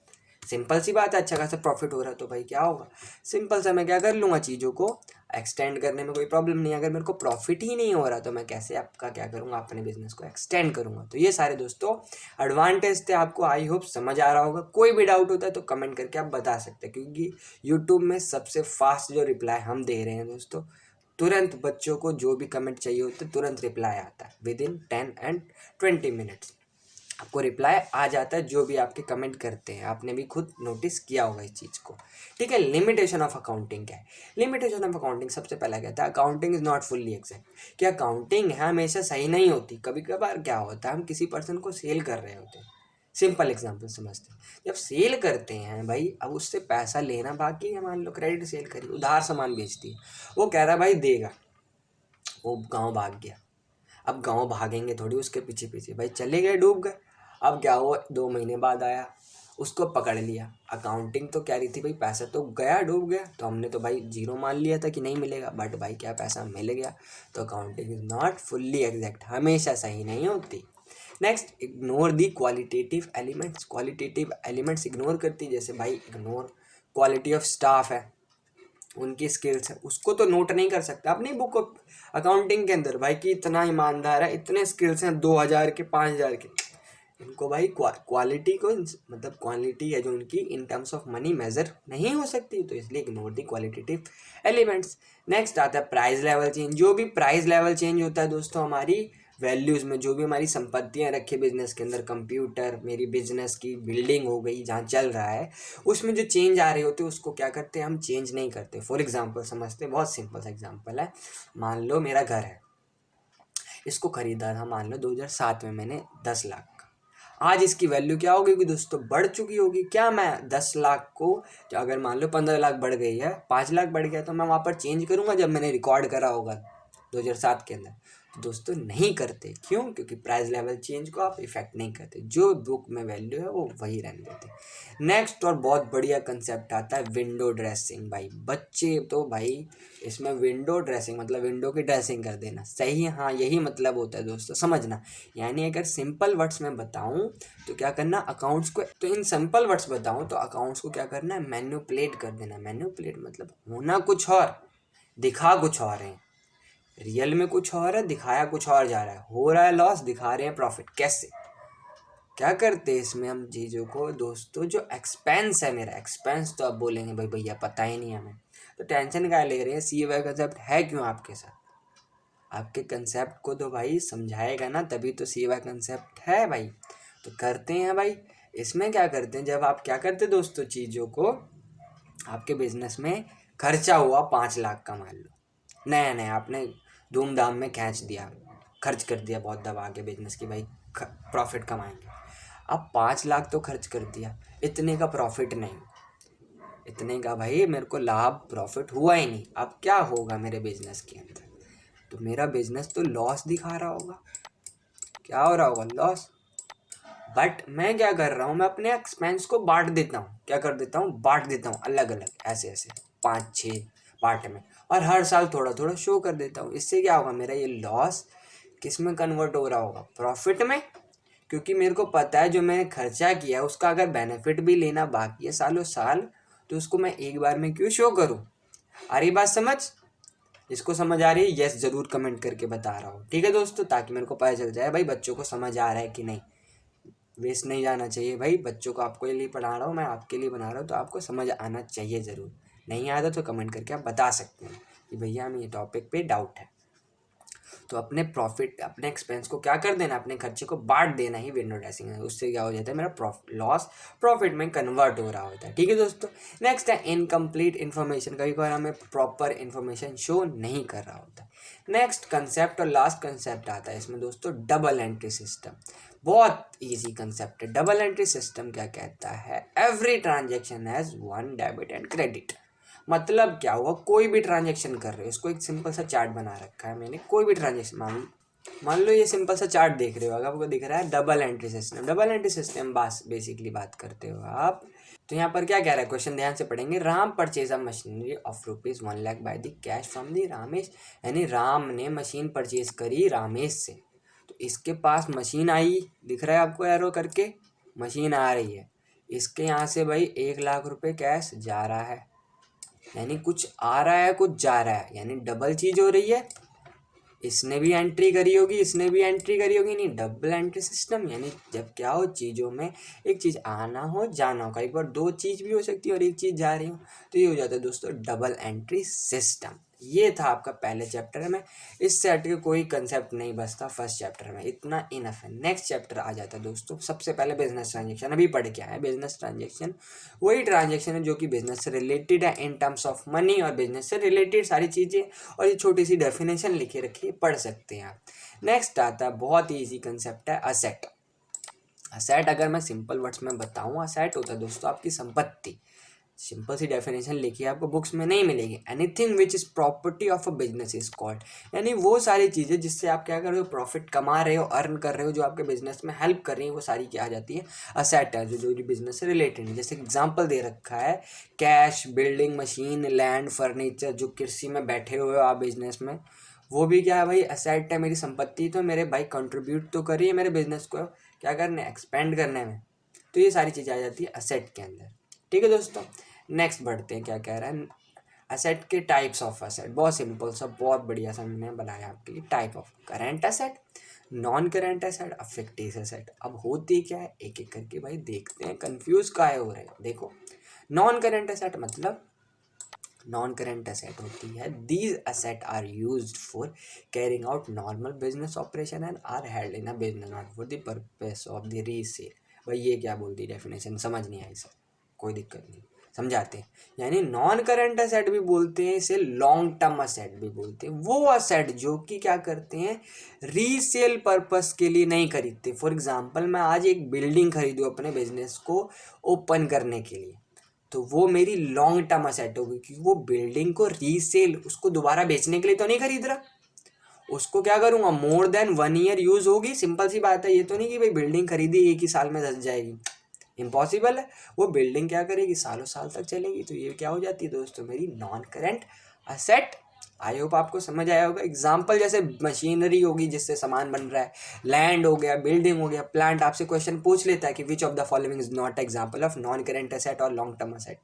सिंपल सी बात है, अच्छा खासा प्रॉफिट हो रहा है, तो भाई क्या होगा, सिंपल सा मैं क्या कर लूँगा, चीज़ों को एक्सटेंड करने में कोई प्रॉब्लम नहीं है। अगर मेरे को प्रॉफिट ही नहीं हो रहा, तो मैं कैसे आपका क्या करूँगा, अपने बिजनेस को एक्सटेंड करूँगा। तो ये सारे दोस्तों एडवांटेज थे, आपको आई होप समझ आ रहा होगा। कोई भी डाउट होता है तो कमेंट करके आप बता सकते हैं, क्योंकि यूट्यूब में सबसे फास्ट जो रिप्लाई हम दे रहे हैं दोस्तों, तुरंत बच्चों को जो भी कमेंट चाहिए होता है तुरंत रिप्लाई आता है, विद इन 10 and 20 मिनट्स आपको रिप्लाई आ जाता है, जो भी आपके कमेंट करते हैं। आपने भी खुद नोटिस किया होगा इस चीज़ को, ठीक है। लिमिटेशन ऑफ अकाउंटिंग क्या है, लिमिटेशन ऑफ अकाउंटिंग सबसे पहला कहता है accounting is not fully exact. क्या अकाउंटिंग है हमेशा सही नहीं होती, कभी कभार क्या होता है, हम किसी पर्सन को सेल कर रहे होते हैं। सिंपल एग्जांपल समझते हैं, जब सेल करते हैं भाई, अब उससे पैसा लेना बाकी है, मान लो क्रेडिट सेल करी, उधार सामान बेचती है, वो कह रहा है भाई देगा, वो गांव भाग गया। अब गांव भागेंगे थोड़ी उसके पीछे पीछे, भाई चले गए, डूब गए। अब क्या हुआ, 2 महीने बाद आया, उसको पकड़ लिया। अकाउंटिंग तो कह रही थी भाई पैसा तो गया, डूब गया, तो हमने तो भाई जीरो मान लिया था कि नहीं मिलेगा, बट भाई क्या पैसा मिल गया। तो accounting is not fully exact, हमेशा सही नहीं होती। Next, ignore the qualitative elements, qualitative elements ignore करती, जैसे भाई इग्नोर क्वालिटी ऑफ स्टाफ है, उनकी स्किल्स है, उसको तो नोट नहीं कर सकते अपनी बुक अकाउंटिंग के अंदर भाई कि इतना ईमानदार है, इतने स्किल्स हैं, 2000 के 5000 के, इनको भाई क्वालिटी को मतलब क्वालिटी है जो उनकी in terms of money measure नहीं हो सकती, तो इसलिए ignore the qualitative elements. Next आता है प्राइस लेवल चेंज। जो भी प्राइस लेवल चेंज होता है दोस्तों हमारी वैल्यूज़ में, जो भी हमारी संपत्तियां रखी बिजनेस के अंदर, कंप्यूटर, मेरी बिजनेस की बिल्डिंग हो गई जहाँ चल रहा है, उसमें जो चेंज आ रहे होते हैं उसको क्या करते हैं हम, चेंज नहीं करते। फॉर एग्जाम्पल समझते हैं, बहुत सिंपल सा एग्जाम्पल है। मान लो मेरा घर है, इसको खरीदा था मान लो 2007 में मैंने 10 लाख का। आज इसकी वैल्यू क्या होगी कि दोस्तों बढ़ चुकी होगी। क्या मैं 10 लाख को, जो अगर मान लो 15 लाख बढ़ गई है, 5 लाख बढ़ गया, तो मैं वहाँ पर चेंज करूँगा जब मैंने रिकॉर्ड करा होगा 2007 के अंदर? तो दोस्तों नहीं करते। क्यों? क्योंकि प्राइस लेवल चेंज को आप इफेक्ट नहीं करते, जो बुक में वैल्यू है वो वही रहने देते। नेक्स्ट और बहुत बढ़िया कंसेप्ट आता है विंडो ड्रेसिंग। भाई बच्चे तो भाई इसमें विंडो ड्रेसिंग मतलब विंडो की ड्रेसिंग कर देना, सही? हाँ यही मतलब होता है दोस्तों, समझना। यानी अगर सिंपल वर्ड्स में बताऊं तो क्या करना, अकाउंट्स को, तो इन सिंपल वर्ड्स बताऊं तो अकाउंट्स को क्या करना है, मैन्युपुलेट कर देना। मैन्युपुलेट मतलब होना कुछ और, दिखा कुछ और है। रियल में कुछ और है, दिखाया कुछ और जा रहा है। हो रहा है लॉस, दिखा रहे हैं प्रॉफिट। कैसे, क्या करते हैं इसमें हम चीज़ों को दोस्तों, जो एक्सपेंस है मेरा, एक्सपेंस तो आप बोलेंगे भाई भैया पता ही नहीं हमें, तो टेंशन क्या ले रहे हैं, CFA कंसेप्ट है क्यों आपके साथ? आपके कंसेप्ट को तो भाई समझाएगा ना, तभी तो CFA कंसेप्ट है भाई। तो करते हैं भाई। इसमें क्या करते हैं, जब आप क्या करते दोस्तों, चीज़ों को, आपके बिजनेस में खर्चा हुआ 5 लाख का मान लो, नया नया आपने धूमधाम में खींच दिया, खर्च कर दिया बहुत दबा के बिजनेस की, भाई प्रॉफिट कमाएंगे। अब 5 लाख तो खर्च कर दिया, इतने का प्रॉफिट नहीं, इतने का भाई मेरे को लाभ प्रॉफिट हुआ ही नहीं। अब क्या होगा मेरे बिजनेस के अंदर, तो मेरा बिजनेस तो लॉस दिखा रहा होगा। क्या हो रहा होगा, लॉस। बट मैं क्या कर रहा हूँ, मैं अपने एक्सपेंस को बांट देता हूँ। क्या कर देता हूँ, बांट देता हूँ अलग अलग, ऐसे ऐसे 5-6 पार्ट में, और हर साल थोड़ा थोड़ा शो कर देता हूँ। इससे क्या होगा, मेरा ये लॉस किस में कन्वर्ट हो रहा होगा, प्रॉफिट में। क्योंकि मेरे को पता है जो मैंने खर्चा किया है उसका अगर बेनिफिट भी लेना बाकी है सालों साल, तो उसको मैं एक बार में क्यों शो करूँ। आ रही बात समझ? इसको समझ आ रही है, यस जरूर कमेंट करके बता रहा हूँ, ठीक है दोस्तों, ताकि मेरे को पता चल जाए भाई बच्चों को समझ आ रहा है कि नहीं। वेस्ट नहीं जाना चाहिए भाई, बच्चों को आपको लिए पढ़ा रहा हूँ मैं, आपके लिए बना रहा हूँ, तो आपको समझ आना चाहिए ज़रूर। नहीं आता तो कमेंट करके आप बता सकते हैं कि भैया हमें ये टॉपिक पे डाउट है। तो अपने प्रॉफिट, अपने एक्सपेंस को क्या कर देना, अपने खर्चे को बांट देना ही विंडो ड्रेसिंग है। उससे क्या हो जाता है, मेरा लॉस प्रॉफिट में कन्वर्ट हो रहा होता है, ठीक है दोस्तों। नेक्स्ट है इनकम्प्लीट इन्फॉर्मेशन। कभी कभार हमें प्रॉपर इन्फॉर्मेशन शो नहीं कर रहा होता। नेक्स्ट कंसेप्ट और लास्ट कंसेप्ट आता है इसमें दोस्तों, डबल एंट्री सिस्टम। बहुत इजी कंसेप्ट है। डबल एंट्री सिस्टम क्या कहता है, every transaction has 1 debit and credit. मतलब क्या हुआ, कोई भी ट्रांजेक्शन कर रहे हो, इसको एक सिंपल सा चार्ट बना रखा है मैंने। कोई भी ट्रांजेक्शन मान लो ये सिंपल सा चार्ट देख रहे हो, अगर आपको दिख रहा है double entry system. Double entry system basically बात करते हो आप, तो यहाँ पर क्या कह रहा है, क्वेश्चन ध्यान से पढ़ेंगे। Ram purchase a machinery of ₹1 lakh by the cash from the Ramesh. यानी राम ने मशीन परचेज करी रामेश से, तो इसके पास मशीन आई, दिख रहा है आपको एरो करके, मशीन आ रही है। इसके यहाँ से भाई 1 लाख रुपए कैश जा रहा है, यानी कुछ आ रहा है कुछ जा रहा है, यानी डबल चीज हो रही है। इसने भी एंट्री करी होगी, इसने भी एंट्री करी होगी, नहीं डबल एंट्री सिस्टम। यानी जब क्या हो, चीज़ों में एक चीज़ आना हो जाना हो, कई बार 2 चीज़ भी हो सकती है और एक चीज़ जा रही हो, तो ये हो जाता है दोस्तों डबल एंट्री सिस्टम। ये था आपका पहले चैप्टर में। इससे हट के कोई कंसेप्ट नहीं बचता फर्स्ट चैप्टर में, इतना इनफ है। नेक्स्ट चैप्टर आ जाता है दोस्तों, सबसे पहले बिजनेस ट्रांजेक्शन। अभी पढ़ के आए बिजनेस ट्रांजेक्शन, वही ट्रांजेक्शन है जो कि बिजनेस से रिलेटेड है इन टर्म्स ऑफ मनी, और बिजनेस से रिलेटेड सारी चीज़ें, और ये छोटी सी डेफिनेशन लिखे रखी है, पढ़ सकते हैं आप। नेक्स्ट आता है बहुत ही ईजी कंसेप्ट है असेट। असेट अगर मैं सिंपल वर्ड्स में बताऊँ, असेट होता है दोस्तों आपकी संपत्ति। सिंपल सी डेफिनेशन लिखी है, आपको बुक्स में नहीं मिलेगी। Anything which is property of a business is called, यानी वो सारी चीज़ें जिससे आप क्या कर रहे हो, प्रॉफिट कमा रहे हो, अर्न कर रहे हो, जो आपके बिजनेस में हेल्प कर रही है, वो सारी क्या आ जाती है, असेट है, जो बिजनेस से रिलेटेड है। जैसे एग्जांपल दे रखा है, cash, building, machine, land, furniture, जो कृषि में बैठे हुए हो आप बिजनेस में, वो भी क्या है भाई, असेट है, मेरी संपत्ति। तो मेरे भाई कंट्रीब्यूट तो कर रही है मेरे बिजनेस को क्या करने, एक्सपेंड करने में। तो ये सारी चीज़ें आ जाती है असेट के अंदर, ठीक है दोस्तों। नेक्स्ट बढ़ते हैं, क्या कह रहा है, असेट के टाइप्स ऑफ असेट। बहुत सिंपल सा, बहुत बढ़िया सा मैंने बनाया आपके लिए। Type of current asset, non current asset, अब फिक्टिस एसेट। अब होती क्या है, एक एक करके भाई देखते हैं, कंफ्यूज काहे हो रहे हैं। देखो, नॉन करेंट एसेट मतलब, नॉन करेंट एसेट होती है, these asset are used for carrying out normal business operation and are held in a business not for the purpose of the resale. भाई ये क्या बोलती डेफिनेशन, समझ नहीं आई सर, कोई दिक्कत नहीं, समझाते हैं। यानी नॉन करेंट एसेट भी बोलते हैं इसे, लॉन्ग टर्म एसेट भी बोलते हैं, वो एसेट जो कि क्या करते हैं, रीसेल पर्पस के लिए नहीं खरीदते। फॉर एग्जांपल, मैं आज एक बिल्डिंग खरीदूँ अपने बिजनेस को ओपन करने के लिए, तो वो मेरी लॉन्ग टर्म एसेट होगी, क्योंकि वो बिल्डिंग को रीसेल, उसको दोबारा बेचने के लिए तो नहीं खरीद रहा, उसको क्या करूँगा, मोर देन 1 ईयर यूज़ होगी। सिंपल सी बात है, ये तो नहीं कि भाई बिल्डिंग खरीदी एक ही साल में धस जाएगी, इम्पॉसिबल है। वो बिल्डिंग क्या करेगी, सालों साल तक चलेगी। तो ये क्या हो जाती है दोस्तों, मेरी non current asset. I hope आपको समझ आया होगा। एग्जाम्पल जैसे मशीनरी होगी जिससे सामान बन रहा है, लैंड हो गया, बिल्डिंग हो गया, प्लांट। आपसे क्वेश्चन पूछ लेता है कि which of the following is not example of non current asset और long term asset.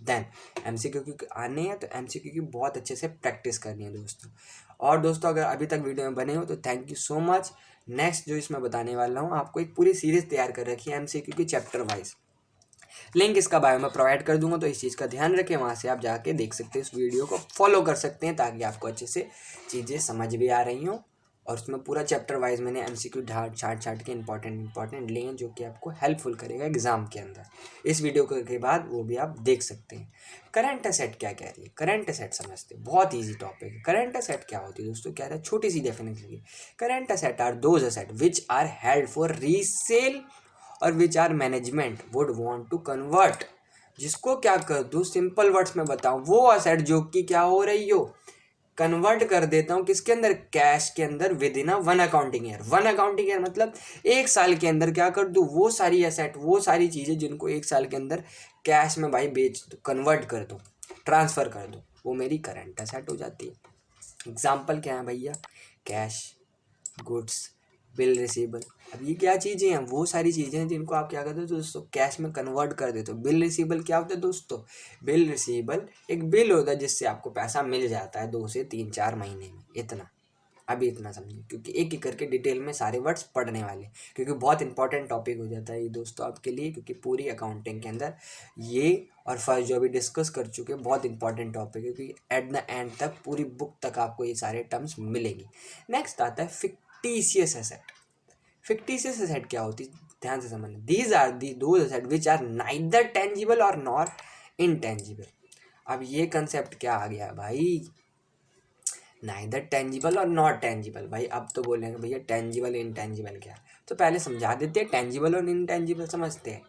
Then MCQ की आने हैं, तो एमसीक्यू की बहुत अच्छे से प्रैक्टिस करनी है दोस्तों। और दोस्तों, अगर अभी तक वीडियो में बने हो तो thank you so much. Next जो इसमें बताने वाला हूँ, आपको एक पूरी सीरीज तैयार कर रखी है एमसीक्यू की चैप्टर वाइज। लिंक इसका बायो में प्रोवाइड कर दूंगा, तो इस चीज़ का ध्यान रखें, वहाँ से आप जाके देख सकते हैं, इस वीडियो को फॉलो कर सकते हैं, ताकि आपको अच्छे से चीज़ें समझ भी आ रही हों। और उसमें पूरा चैप्टर वाइज मैंने एमसीक्यू छाट के इंपॉर्टेंट लिए हैं, जो कि आपको हेल्पफुल करेगा एग्जाम के अंदर। इस वीडियो के बाद वो भी आप देख सकते हैं। करंट एसेट क्या कह रही है, करंट एसेट समझते हैं, बहुत ईजी टॉपिक है। करंट एसेट क्या होती है दोस्तों, क्या है, छोटी सी definition. Current asset are those asset which are held for resale or which are management would want to convert. जिसको क्या कर दूँ, सिंपल वर्ड्स में बताऊँ, वो असेट जो कि क्या हो रही हो, कन्वर्ट कर देता हूँ किसके अंदर, कैश के अंदर, with in a 1 accounting year. 1 accounting year मतलब 1 साल के अंदर क्या कर दूँ, वो सारी एसेट, वो सारी चीज़ें जिनको 1 साल के अंदर कैश में भाई बेच दूँ, कन्वर्ट कर दूँ, ट्रांसफ़र कर दूँ, वो मेरी करंट एसेट हो जाती है। एग्जाम्पल क्या है भैया, कैश, गुड्स, बिल रिसीवेबल। अब ये क्या चीज़ें हैं, वो सारी चीज़ें हैं जिनको आप क्या करते हो दोस्तों, कैश में कन्वर्ट कर देते हो। बिल रिसीवेबल क्या होता है दोस्तों, बिल रिसीवेबल एक बिल होता है जिससे आपको पैसा मिल जाता है 2 से 3-4 महीने में। इतना, अभी इतना समझिए, क्योंकि एक एक करके डिटेल में सारे वर्ड्स पढ़ने वाले, क्योंकि बहुत इंपॉर्टेंट टॉपिक हो जाता है ये दोस्तों आपके लिए, क्योंकि पूरी अकाउंटिंग के अंदर ये और फर्स्ट जो अभी डिस्कस कर चुके हैं, बहुत इंपॉर्टेंट टॉपिक है, क्योंकि एट द एंड तक पूरी बुक तक आपको ये सारे टर्म्स मिलेंगी। नेक्स्ट आता है फिक्टिशियस एसेट। फिक्टिशियस एसेट क्या होती है, ध्यान से समझना। These are the those asset which are neither tangible और नॉर इनटेंजिबल। अब ये कंसेप्ट क्या आ गया भाई, नाइदर टेंजिबल और नॉट टेंजिबल। भाई अब तो बोलेंगे भैया टेंजिबल इनटेंजिबल क्या, तो पहले समझा देते हैं, टेंजिबल और इनटेंजिबल समझते हैं।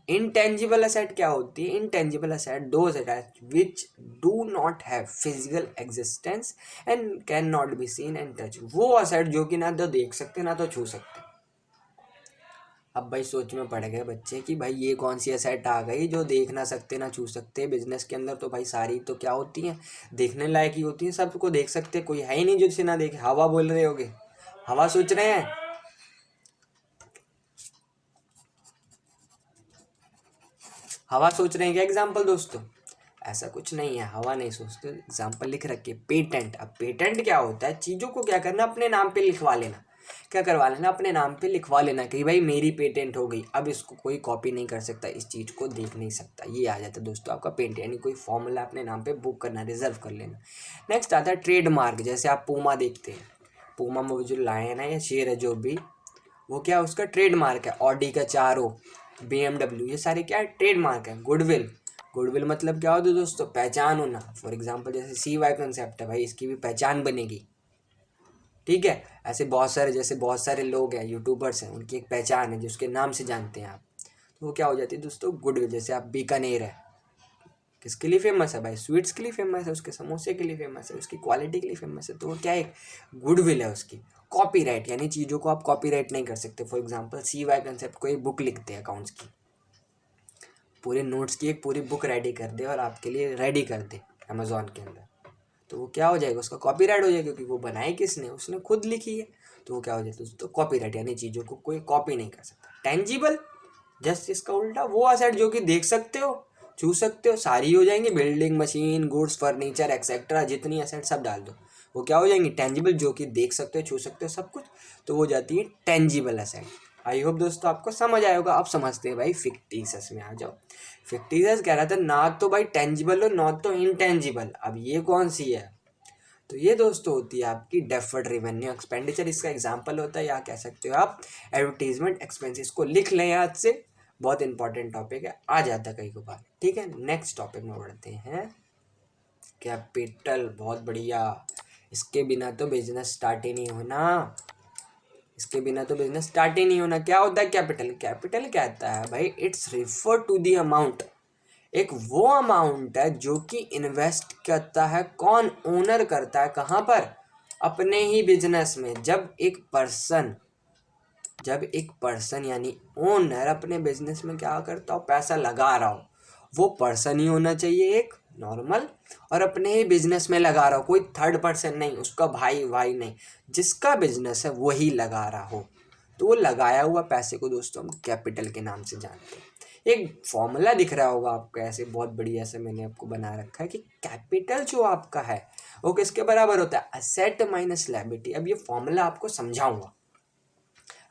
इनटेंजिबल असेट क्या होती है, intangible asset those asset which do not have physical existence and can not be seen and touch. वो असेट जो कि ना तो देख सकते ना तो छू सकते। अब भाई सोच में पड़ गए बच्चे कि भाई ये कौन सी एसेट आ गई जो देख ना सकते ना छू सकते। बिजनेस के अंदर तो भाई सारी तो क्या होती हैं, देखने लायक ही होती हैं, सबको देख सकते, कोई है ही नहीं जिसे ना देखे। हवा बोल रहे होगे, हवा सोच रहे हैं, हवा सोच रहे हैं क्या एग्जाम्पल दोस्तों, ऐसा कुछ नहीं है, हवा नहीं सोचते। एग्जाम्पल लिख रखे पेटेंट। अब पेटेंट क्या होता है, चीज़ों को क्या करना, अपने नाम पे लिखवा लेना, क्या करवा लेना, अपने नाम पे लिखवा लेना कि भाई मेरी पेटेंट हो गई। अब इसको कोई कॉपी नहीं कर सकता, इस चीज़ को देख नहीं सकता। ये आ जाता है दोस्तों आपका पेटेंट, यानी कोई फॉर्मूला अपने नाम पे बुक करना, रिजर्व कर लेना। नेक्स्ट आता है ट्रेडमार्क। जैसे आप पूमा देखते हैं, पूमा में जो लायन है या शेर है जो भी, वो क्या उसका ट्रेडमार्क है। ऑडी का 4O, BMW, ये सारे क्या है, ट्रेडमार्क है। गुडविल, गुडविल मतलब क्या होता है दोस्तों, पहचान होना। फॉर एग्जांपल जैसे CY कंसेप्ट है, भाई इसकी भी पहचान बनेगी, ठीक है। ऐसे बहुत सारे लोग हैं, यूट्यूबर्स हैं, उनकी एक पहचान है जो उसके नाम से जानते हैं आप, तो वो क्या हो जाती है दोस्तों, गुडविल। जैसे आप बीकानेर है, किसके लिए फेमस है भाई, स्वीट्स के लिए फेमस है, उसके समोसे के लिए फेमस है, उसकी क्वालिटी के लिए फेमस है, तो वो क्या एक गुडविल है उसकी। कॉपीराइट, यानी चीज़ों को आप कॉपीराइट नहीं कर सकते। फॉर एग्जांपल CY कंसेप्ट कोई बुक लिखते हैं अकाउंट्स की, पूरे नोट्स की एक पूरी बुक रेडी कर दे और आपके लिए रेडी कर दे अमेज़ॉन के अंदर, तो वो क्या हो जाएगा, उसका कॉपीराइट हो जाएगा, क्योंकि वो बनाई किसने, उसने खुद लिखी है। तो वो क्या हो जाता है तो कॉपीराइट, यानी चीज़ों को कोई कॉपी नहीं कर सकता। टेंजिबल जस्ट इसका उल्टा, वो असेट जो कि देख सकते हो, चूज सकते हो, सारी हो जाएंगी, building, machine, goods, furniture etcetera, जितनी एसेट सब डाल दो, वो क्या हो जाएंगी, टेंजिबल, जो कि देख सकते हो, छू सकते हो सब कुछ, तो वो जाती है टेंजिबल एसेट। आई होप दोस्तों आपको समझ आया होगा। अब समझते हैं भाई फिक्टिशियस में आ जाओ। फिक्टिशियस कह रहा था ना तो भाई टेंजिबल हो ना तो इनटेंजिबल, अब ये कौन सी है, तो ये दोस्तों होती है आपकी डेफर्ड रेवेन्यू एक्सपेंडिचर। इसका एग्जांपल होता है, या कह सकते हो आप एडवर्टीजमेंट एक्सपेंसेस को लिख लें याद से, बहुत इंपॉर्टेंट टॉपिक है, आ जाता है कई को बार। ठीक है, नेक्स्ट टॉपिक में बढ़ते हैं, कैपिटल। बहुत बढ़िया, इसके बिना तो बिजनेस स्टार्ट ही नहीं होना, इसके बिना तो बिजनेस स्टार्ट ही नहीं होना। क्या होता है कैपिटल, कैपिटल कहता है भाई it's refer to the amount, एक वो अमाउंट है जो कि इन्वेस्ट करता है, कौन, ओनर करता है, कहाँ पर, अपने ही बिजनेस में। जब एक पर्सन यानी ओनर अपने बिजनेस में क्या करता हो, पैसा लगा रहा हो, वो पर्सन ही होना चाहिए एक नॉर्मल, और अपने ही बिजनेस में लगा रहा हो, कोई थर्ड पर्सन नहीं, उसका भाई नहीं, जिसका बिजनेस है वही लगा रहा हो, तो वो लगाया हुआ पैसे को दोस्तों हम कैपिटल के नाम से जानते हैं। एक फॉर्मूला दिख रहा होगा आपको ऐसे, बहुत बढ़िया से मैंने आपको बना रखा है कि कैपिटल जो आपका है वो किसके बराबर होता है, असेट माइनस लायबिलिटी। अब ये फॉर्मूला आपको समझाऊंगा,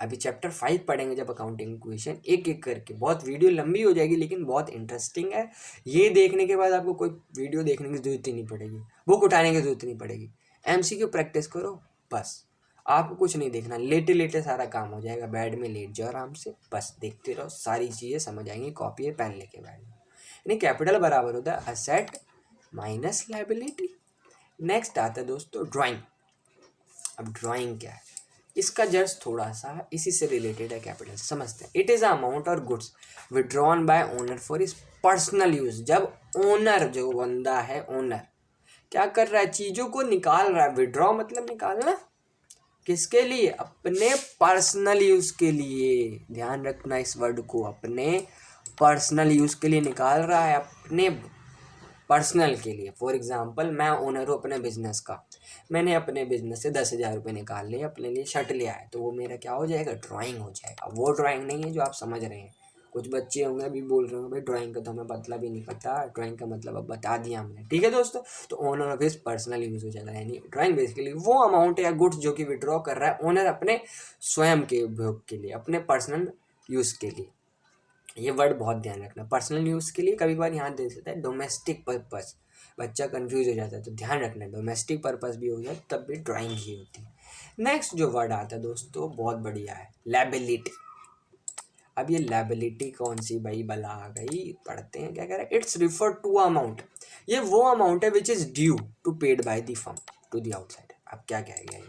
अभी चैप्टर 5 पढ़ेंगे जब अकाउंटिंग इक्वेशन, एक एक करके। बहुत वीडियो लंबी हो जाएगी लेकिन बहुत इंटरेस्टिंग है, ये देखने के बाद आपको कोई वीडियो देखने की जरूरत ही नहीं पड़ेगी, बुक उठाने की जरूरत नहीं पड़ेगी, MCQ प्रैक्टिस करो बस, आपको कुछ नहीं देखना, लेटे लेटे सारा काम हो जाएगा, बेड में लेट जाओ आराम से, बस देखते रहो, सारी चीज़ें समझ आएंगी, कॉपी है पेन लेके बैठ जाओ। यानी कैपिटल बराबर होता है असेट माइनस लायबिलिटी। नेक्स्ट आता है दोस्तों ड्राइंग। अब ड्राइंग क्या है, इसका जस्ट थोड़ा सा इसी से रिलेटेड है कैपिटल से, समझते हैं। इट इज़ अमाउंट और goods withdrawn bye owner for is personal use. जब ओनर, जो बंदा है ओनर, क्या कर रहा है, चीज़ों को निकाल रहा है, विड्रॉ मतलब निकालना, किसके लिए, अपने पर्सनल यूज के लिए, ध्यान रखना इस वर्ड को, अपने पर्सनल यूज के लिए निकाल रहा है, अपने पर्सनल के लिए। फॉर एग्जांपल मैं ओनर हूँ अपने बिजनेस का, मैंने अपने बिजनेस से 10,000 रुपये निकाल लिए, अपने लिए शर्ट लिया है, तो वो मेरा क्या हो जाएगा, ड्राइंग हो जाएगा। वो ड्राइंग नहीं है जो आप समझ रहे हैं, कुछ बच्चे होंगे अभी बोल रहे होंगे भाई ड्राइंग का तो हमें मतलब ही नहीं पता, ड्राइंग का मतलब अब बता दिया हमने। ठीक है दोस्तों, तो owner of his personal use हो जाएगा, यानी ड्राइंग बेसिकली वो अमाउंट या गुड्स जो कि विड्रॉ कर रहा है ओनर अपने स्वयं के उपयोग के लिए, अपने पर्सनल यूज़ के लिए। ये वर्ड बहुत ध्यान रखना, पर्सनल यूज़ के लिए कभी बार यहाँ दे देता है डोमेस्टिक पर्पस, बच्चा कंफ्यूज हो जाता है, तो ध्यान रखना डोमेस्टिक पर्पस भी हो जाए तब भी ड्राइंग ही होती है। नेक्स्ट जो वर्ड आता है दोस्तों बहुत बढ़िया है, लायबिलिटी। अब ये लायबिलिटी कौन सी भाई बला आ गई, पढ़ते हैं क्या कह रहा है, इट्स रिफर टू अमाउंट, ये वो अमाउंट है which is due to paid by the firm to the outside. अब क्या कह गया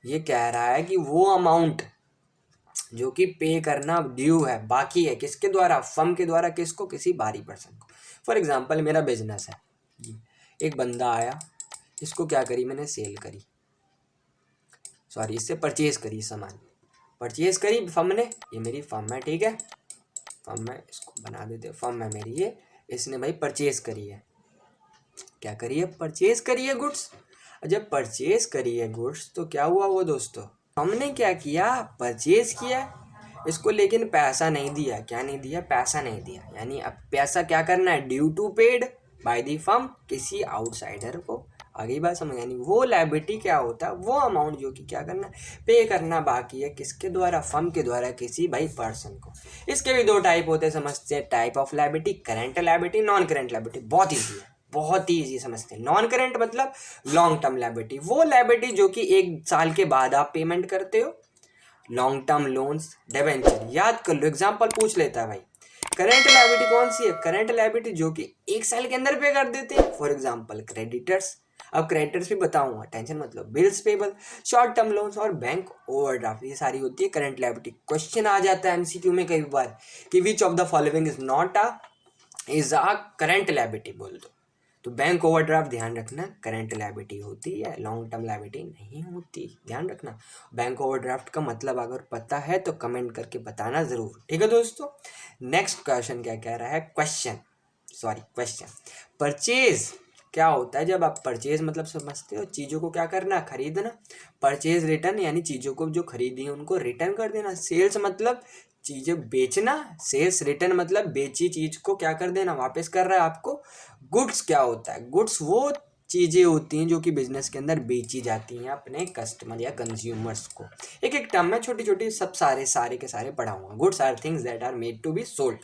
ये कह रहा है कि वो अमाउंट जो कि पे करना ड्यू है, बाकी है, किसके द्वारा, फर्म के द्वारा, किसको, किसी बाहरी पर्सन को। फॉर एग्जांपल मेरा बिजनेस है, एक बंदा आया, इसको क्या करी मैंने, सेल करी, सॉरी इससे परचेज करी, सामान परचेज करी फर्म ने, ये मेरी फर्म है, ठीक है, फर्म है, इसको बना देते, फर्म है मेरी ये, इसने भाई परचेज करी है, क्या करी है, परचेज करी है गुड्स। जब परचेज करी है गुड्स तो क्या हुआ वो दोस्तों, हमने क्या किया, परचेज किया इसको, लेकिन पैसा नहीं दिया, क्या नहीं दिया, पैसा नहीं दिया, यानी अब पैसा क्या करना है, due to paid by the firm, किसी आउटसाइडर को। आगे बात समझ, यानी वो लायबिलिटी क्या होता है, वो अमाउंट जो कि क्या करना, पे करना बाकी है, किसके द्वारा, फर्म के द्वारा, किसी भाई पर्सन को। इसके भी दो टाइप होते हैं, समझते हैं, type of liability, current liability, non current liability. बहुत ईजी है, बहुत ही ईजी समझते हैं। नॉन करेंट मतलब लॉन्ग टर्म लायबिलिटी, वो लायबिलिटी जो कि 1 साल के बाद आप पेमेंट करते हो, लॉन्ग टर्म लोन्स, डिबेंचर, याद कर लो, एग्जांपल पूछ लेता है भाई। करेंट लायबिलिटी कौन सी है, करेंट लायबिलिटी जो कि 1 साल के अंदर पे कर देते हैं, फॉर एग्जांपल क्रेडिटर्स, अब क्रेडिटर्स भी बताऊंगा, टेंशन मतलब, bills payable, short term loans और बैंक ओवरड्राफ्ट, ये सारी होती है करेंट लायबिलिटी। क्वेश्चन आ जाता है MCQ में कई बार कि which of the following is a current liability बोल दो, तो बैंक ओवरड्राफ्ट ध्यान रखना करेंट लायबिलिटी होती है, लॉन्ग टर्म लायबिलिटी नहीं होती, ध्यान रखना। बैंक ओवरड्राफ्ट का मतलब अगर पता है तो कमेंट करके बताना जरूर, ठीक है दोस्तों। नेक्स्ट क्वेश्चन क्या कह रहा है, क्वेश्चन, परचेज क्या होता है जब आप परचेज मतलब समझते हो, चीज़ों को क्या करना, खरीदना। परचेज रिटर्न यानी चीज़ों को जो खरीदी है उनको रिटर्न कर देना। सेल्स मतलब चीज़ें बेचना। सेल्स रिटर्न मतलब बेची चीज़ को क्या कर देना, वापस कर रहा है आपको। गुड्स क्या होता है, गुड्स वो चीज़ें होती हैं जो कि बिजनेस के अंदर बेची जाती हैं अपने कस्टमर या कंज्यूमर्स को। एक एक टर्म में छोटी छोटी सब सारे के सारे पढ़ाऊंगा। Goods are things that are made to be sold.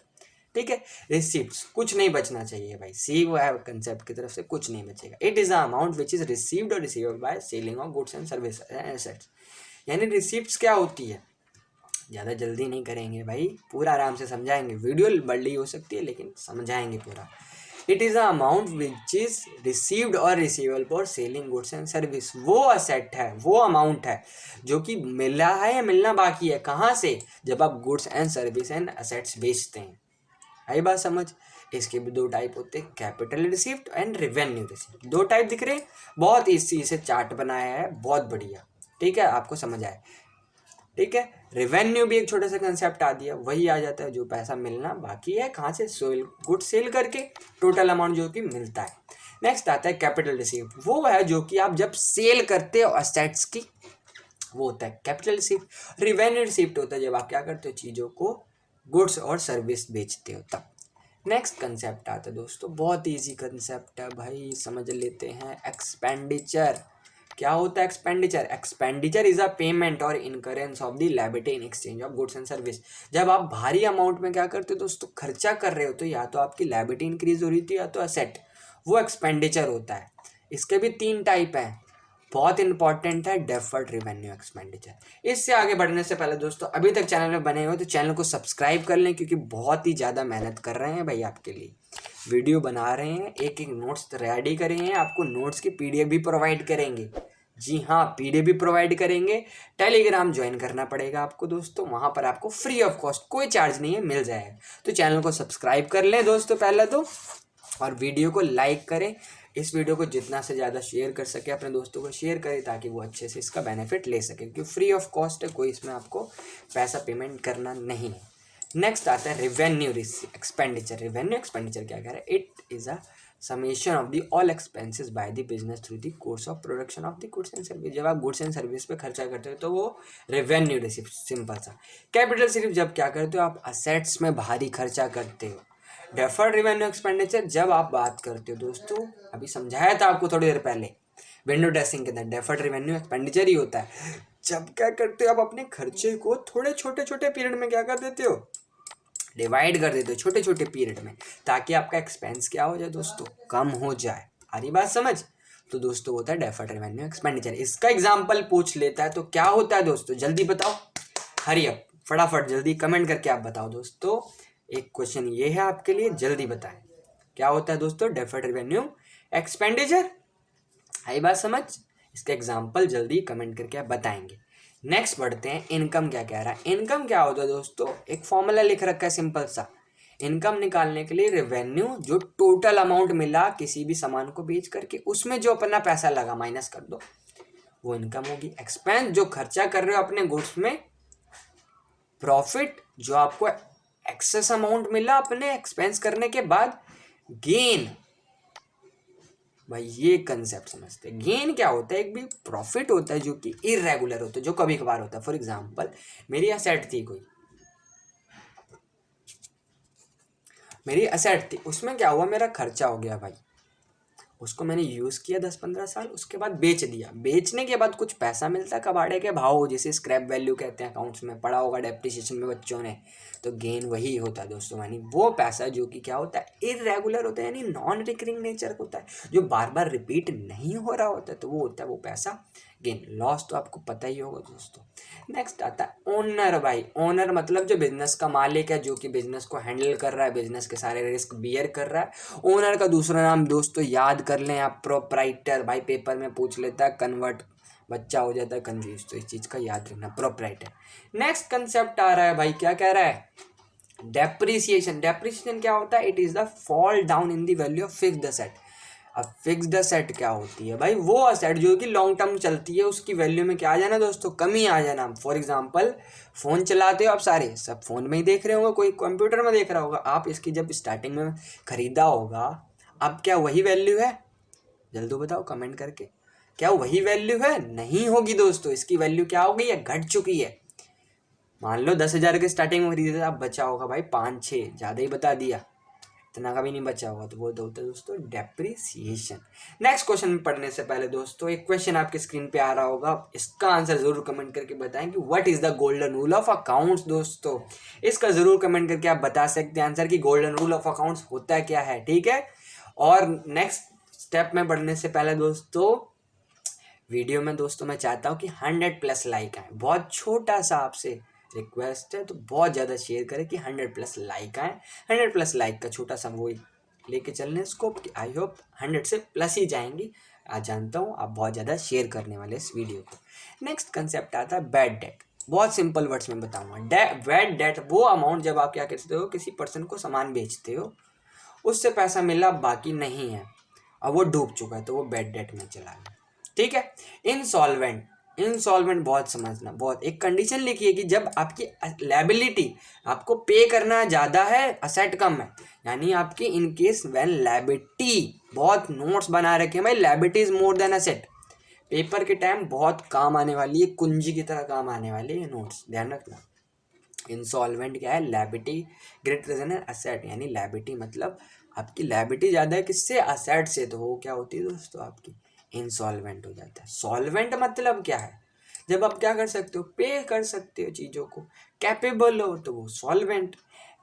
ठीक है। रिसिप्ट, कुछ नहीं बचना चाहिए भाई, सी वो है कंसेप्ट की तरफ से, कुछ नहीं बचेगा। It is the amount which is received or receivable by selling of goods and service assets. यानी रिसिप्ट्स क्या होती है, ज़्यादा जल्दी नहीं करेंगे भाई, पूरा आराम से समझाएंगे। वीडियो बड़ी हो सकती है लेकिन समझाएंगे पूरा। It is a amount which is received or receivable for selling goods and service. वो असेट है, वो अमाउंट है जो कि मिला है या मिलना बाकी है, कहाँ से, जब आप goods and service and assets बेचते हैं। आई बात समझ। इसके भी दो टाइप होते हैं, capital receipt and revenue receipt. दो टाइप दिख रहे हैं, बहुत इसी से चार्ट बनाया है, बहुत बढ़िया। ठीक है, आपको समझ आए। ठीक है। रेवेन्यू भी एक छोटा सा कंसेप्ट आ दिया, वही आ जाता है जो पैसा मिलना बाकी है, कहाँ से, सेल, गुड सेल करके टोटल अमाउंट जो कि मिलता है। नेक्स्ट आता है कैपिटल रिसिप्ट। वो है जो कि आप जब सेल करते हो असेट्स की, वो होता है कैपिटल रिसिप्ट। रेवेन्यू रिसिप्ट होता है जब आप क्या करते हो, चीज़ों को, गुड्स और सर्विस बेचते हो तब। नेक्स्ट कंसेप्ट आता है दोस्तों, बहुत ईजी कंसेप्ट है भाई, समझ लेते हैं। एक्सपेंडिचर क्या होता है, expenditure. Expenditure is a payment or incurrence of the liability in exchange of goods and service. जब आप भारी अमाउंट में क्या करते हो दोस्तों, खर्चा कर रहे हो, तो या तो आपकी लायबिलिटी इंक्रीज हो रही थी या तो असेट, वो एक्सपेंडिचर होता है। इसके भी 3 टाइप हैं, बहुत इंपॉर्टेंट है, डेफर्ड रेवेन्यू एक्सपेंडिचर। इससे आगे बढ़ने से पहले दोस्तों, अभी तक चैनल में बने हो तो चैनल को सब्सक्राइब कर लें, क्योंकि बहुत ही ज़्यादा मेहनत कर रहे हैं भाई आपके लिए, वीडियो बना रहे हैं, एक एक नोट्स रेडी करे हैं, आपको नोट्स की पीडीएफ भी प्रोवाइड करेंगे। जी हाँ, पीडीएफ भी प्रोवाइड करेंगे। टेलीग्राम ज्वाइन करना पड़ेगा आपको दोस्तों, वहाँ पर आपको फ्री ऑफ कॉस्ट, कोई चार्ज नहीं है, मिल जाएगा। तो चैनल को सब्सक्राइब कर लें दोस्तों पहले तो, और वीडियो को लाइक करें। इस वीडियो को जितना से ज़्यादा शेयर कर सके अपने दोस्तों को शेयर करें, ताकि वो अच्छे से इसका बेनिफिट ले सके, क्योंकि फ्री ऑफ कॉस्ट है, कोई इसमें आपको पैसा पेमेंट करना नहीं है। नेक्स्ट आता है रेवेन्यू एक्सपेंडिचर। रेवेन्यू एक्सपेंडिचर क्या कह रहा है, it is a summation of the all expenses by the business through the course of production of the goods and service. जब आप गुड्स एंड सर्विस पे खर्चा करते हो तो वो रेवेन्यू रिसिप्ट, सिंपल सा। कैपिटल रिसिप्ट जब क्या करते हो, आप असेट्स में भारी खर्चा करते हो। डेफर्ड रेवेन्यू एक्सपेंडिचर जब आप बात करते हो दोस्तों, अभी समझाया था आपको थोड़ी देर पहले विंडो ड्रेसिंग के अंदर, डेफर्ड रेवेन्यू एक्सपेंडिचर ही होता है। जब क्या करते हो, आप अपने खर्चे को थोड़े छोटे छोटे पीरियड में क्या कर देते हो, डिवाइड कर देते हो छोटे छोटे पीरियड में, ताकि आपका एक्सपेंस क्या हो जाए दोस्तों, कम हो जाए। आ रही बात समझ। तो दोस्तों होता है डेफर्ड रेवेन्यू एक्सपेंडिचर। इसका एग्जाम्पल पूछ लेता है तो क्या होता है दोस्तों, जल्दी बताओ, हरी अप, फटाफट जल्दी कमेंट करके आप बताओ दोस्तों। एक क्वेश्चन ये है आपके लिए, जल्दी बताएं क्या होता है दोस्तों, डेफर्ड रेवेन्यू एक्सपेंडिचर। आई बात समझ। इसका एग्जाम्पल जल्दी कमेंट करके आप बताएंगे। नेक्स्ट बढ़ते हैं, इनकम क्या कह रहा है। इनकम क्या होता है दोस्तों, एक फॉर्मूला लिख रखा है सिंपल सा। इनकम निकालने के लिए रेवेन्यू, जो टोटल अमाउंट मिला किसी भी सामान को बेच करके, उसमें जो अपना पैसा लगा माइनस कर दो, वो इनकम होगी। एक्सपेंस, जो खर्चा कर रहे हो अपने गुड्स में। प्रॉफिट, जो आपको एक्सेस अमाउंट मिला अपने एक्सपेंस करने के बाद। गेन, भाई ये कंसेप्ट समझते हैं। गेन क्या होता है, एक भी प्रॉफिट होता है जो कि इरेगुलर होता है, जो कभी कभार होता है। फॉर एग्जांपल, मेरी असेट थी कोई, मेरी असेट थी, उसमें क्या हुआ, मेरा खर्चा हो गया भाई, उसको मैंने यूज़ किया 10-15 साल, उसके बाद बेच दिया। बेचने के बाद कुछ पैसा मिलता है कबाड़े के भाव, जिसे स्क्रैप वैल्यू कहते हैं, अकाउंट्स में पढ़ा होगा डेप्रिसिएशन में बच्चों ने। तो गेन वही होता है दोस्तों, यानी वो पैसा जो कि क्या होता है, इरेगुलर होता है, यानी नॉन रिकरिंग नेचर का होता है, जो बार बार रिपीट नहीं हो रहा होता है, तो वो होता है वो पैसा गेन। लॉस तो आपको पता ही होगा दोस्तों। नेक्स्ट आता है ओनर। भाई ओनर मतलब जो बिजनेस का मालिक है, जो कि बिजनेस को हैंडल कर रहा है, बिजनेस के सारे रिस्क बियर कर रहा है। ओनर का दूसरा नाम दोस्तों याद कर लें आप, प्रोप्राइटर। भाई पेपर में पूछ लेता है, कन्वर्ट बच्चा हो जाता है कंफ्यूज, तो इस चीज़ का याद रखना, प्रोप्राइटर। नेक्स्ट कंसेप्ट आ रहा है भाई, क्या कह रहा है, डेप्रिसिएशन। डेप्रिसिएशन क्या होता है, it is the fall down in the value of fixed asset. अब फिक्स्ड असेट क्या होती है भाई, वो असेट जो कि लॉन्ग टर्म चलती है, उसकी वैल्यू में क्या आ जाना दोस्तों, कमी आ जाना। फॉर एग्जांपल, फ़ोन चलाते हो आप, सारे सब फ़ोन में ही देख रहे होंगे, कोई कंप्यूटर में देख रहा होगा। आप इसकी जब स्टार्टिंग में ख़रीदा होगा, अब क्या वही वैल्यू है, जल्दी बताओ कमेंट करके, क्या वही वैल्यू है? नहीं होगी दोस्तों, इसकी वैल्यू क्या हो गई है? घट चुकी है। मान लो 10,000 के स्टार्टिंग में खरीदे थे, अब बचा होगा भाई 5-6, ज़्यादा ही बता दिया, इतना का भी नहीं बचा होगा, तो वो होता है दोस्तों डेप्रिसिएशन। नेक्स्ट क्वेश्चन में पढ़ने से पहले दोस्तों एक क्वेश्चन आपके स्क्रीन पे आ रहा होगा, इसका आंसर जरूर कमेंट करके बताएं कि what is the golden rule of accounts. दोस्तों इसका जरूर कमेंट करके आप बता सकते हैं आंसर कि गोल्डन रूल ऑफ अकाउंट्स होता क्या है, ठीक है। और नेक्स्ट स्टेप में बढ़ने से पहले दोस्तों वीडियो में दोस्तों मैं चाहता हूँ कि 100+ लाइक आए, बहुत छोटा सा आपसे रिक्वेस्ट है, तो बहुत ज़्यादा शेयर करें कि 100+ लाइक आए। 100+ लाइक का छोटा सा वो लेके चलने स्कोप की, आई होप 100 से प्लस ही जाएंगी। आज जानता हूँ आप बहुत ज़्यादा शेयर करने वाले इस वीडियो को। नेक्स्ट कंसेप्ट आता है बैड डेट। बहुत सिंपल वर्ड्स में बताऊँगा। बैड डेट वो अमाउंट जब आप क्या करते हो, किसी पर्सन को सामान बेचते हो, उससे पैसा मिला बाकी नहीं है, अब वो डूब चुका है, तो वो बैड डेट में चला गया, ठीक है। इंसॉल्वेंट बहुत समझना, बहुत एक कंडीशन लिखी है कि जब आपकी लायबिलिटी आपको पे करना ज़्यादा है, असेट कम है, यानी आपकी इन केस व्हेन लायबिलिटी, बहुत नोट्स बना रखे हैं भाई, liability is more than asset. Paper के टाइम बहुत काम आने वाली है, कुंजी की तरह काम आने वाली है नोट्स, ध्यान रखना। इंसॉल्वेंट क्या है? लायबिलिटी ग्रेटर देन असेट, यानी लायबिलिटी मतलब आपकी लायबिलिटी ज़्यादा है किससे? असेट से, तो वो क्या होती है दोस्तों आपकी इंसॉल्वेंट हो जाता है। सॉल्वेंट मतलब क्या है? जब आप क्या कर सकते हो? पे कर सकते हो चीज़ों को, कैपेबल हो, तो वो सॉल्वेंट।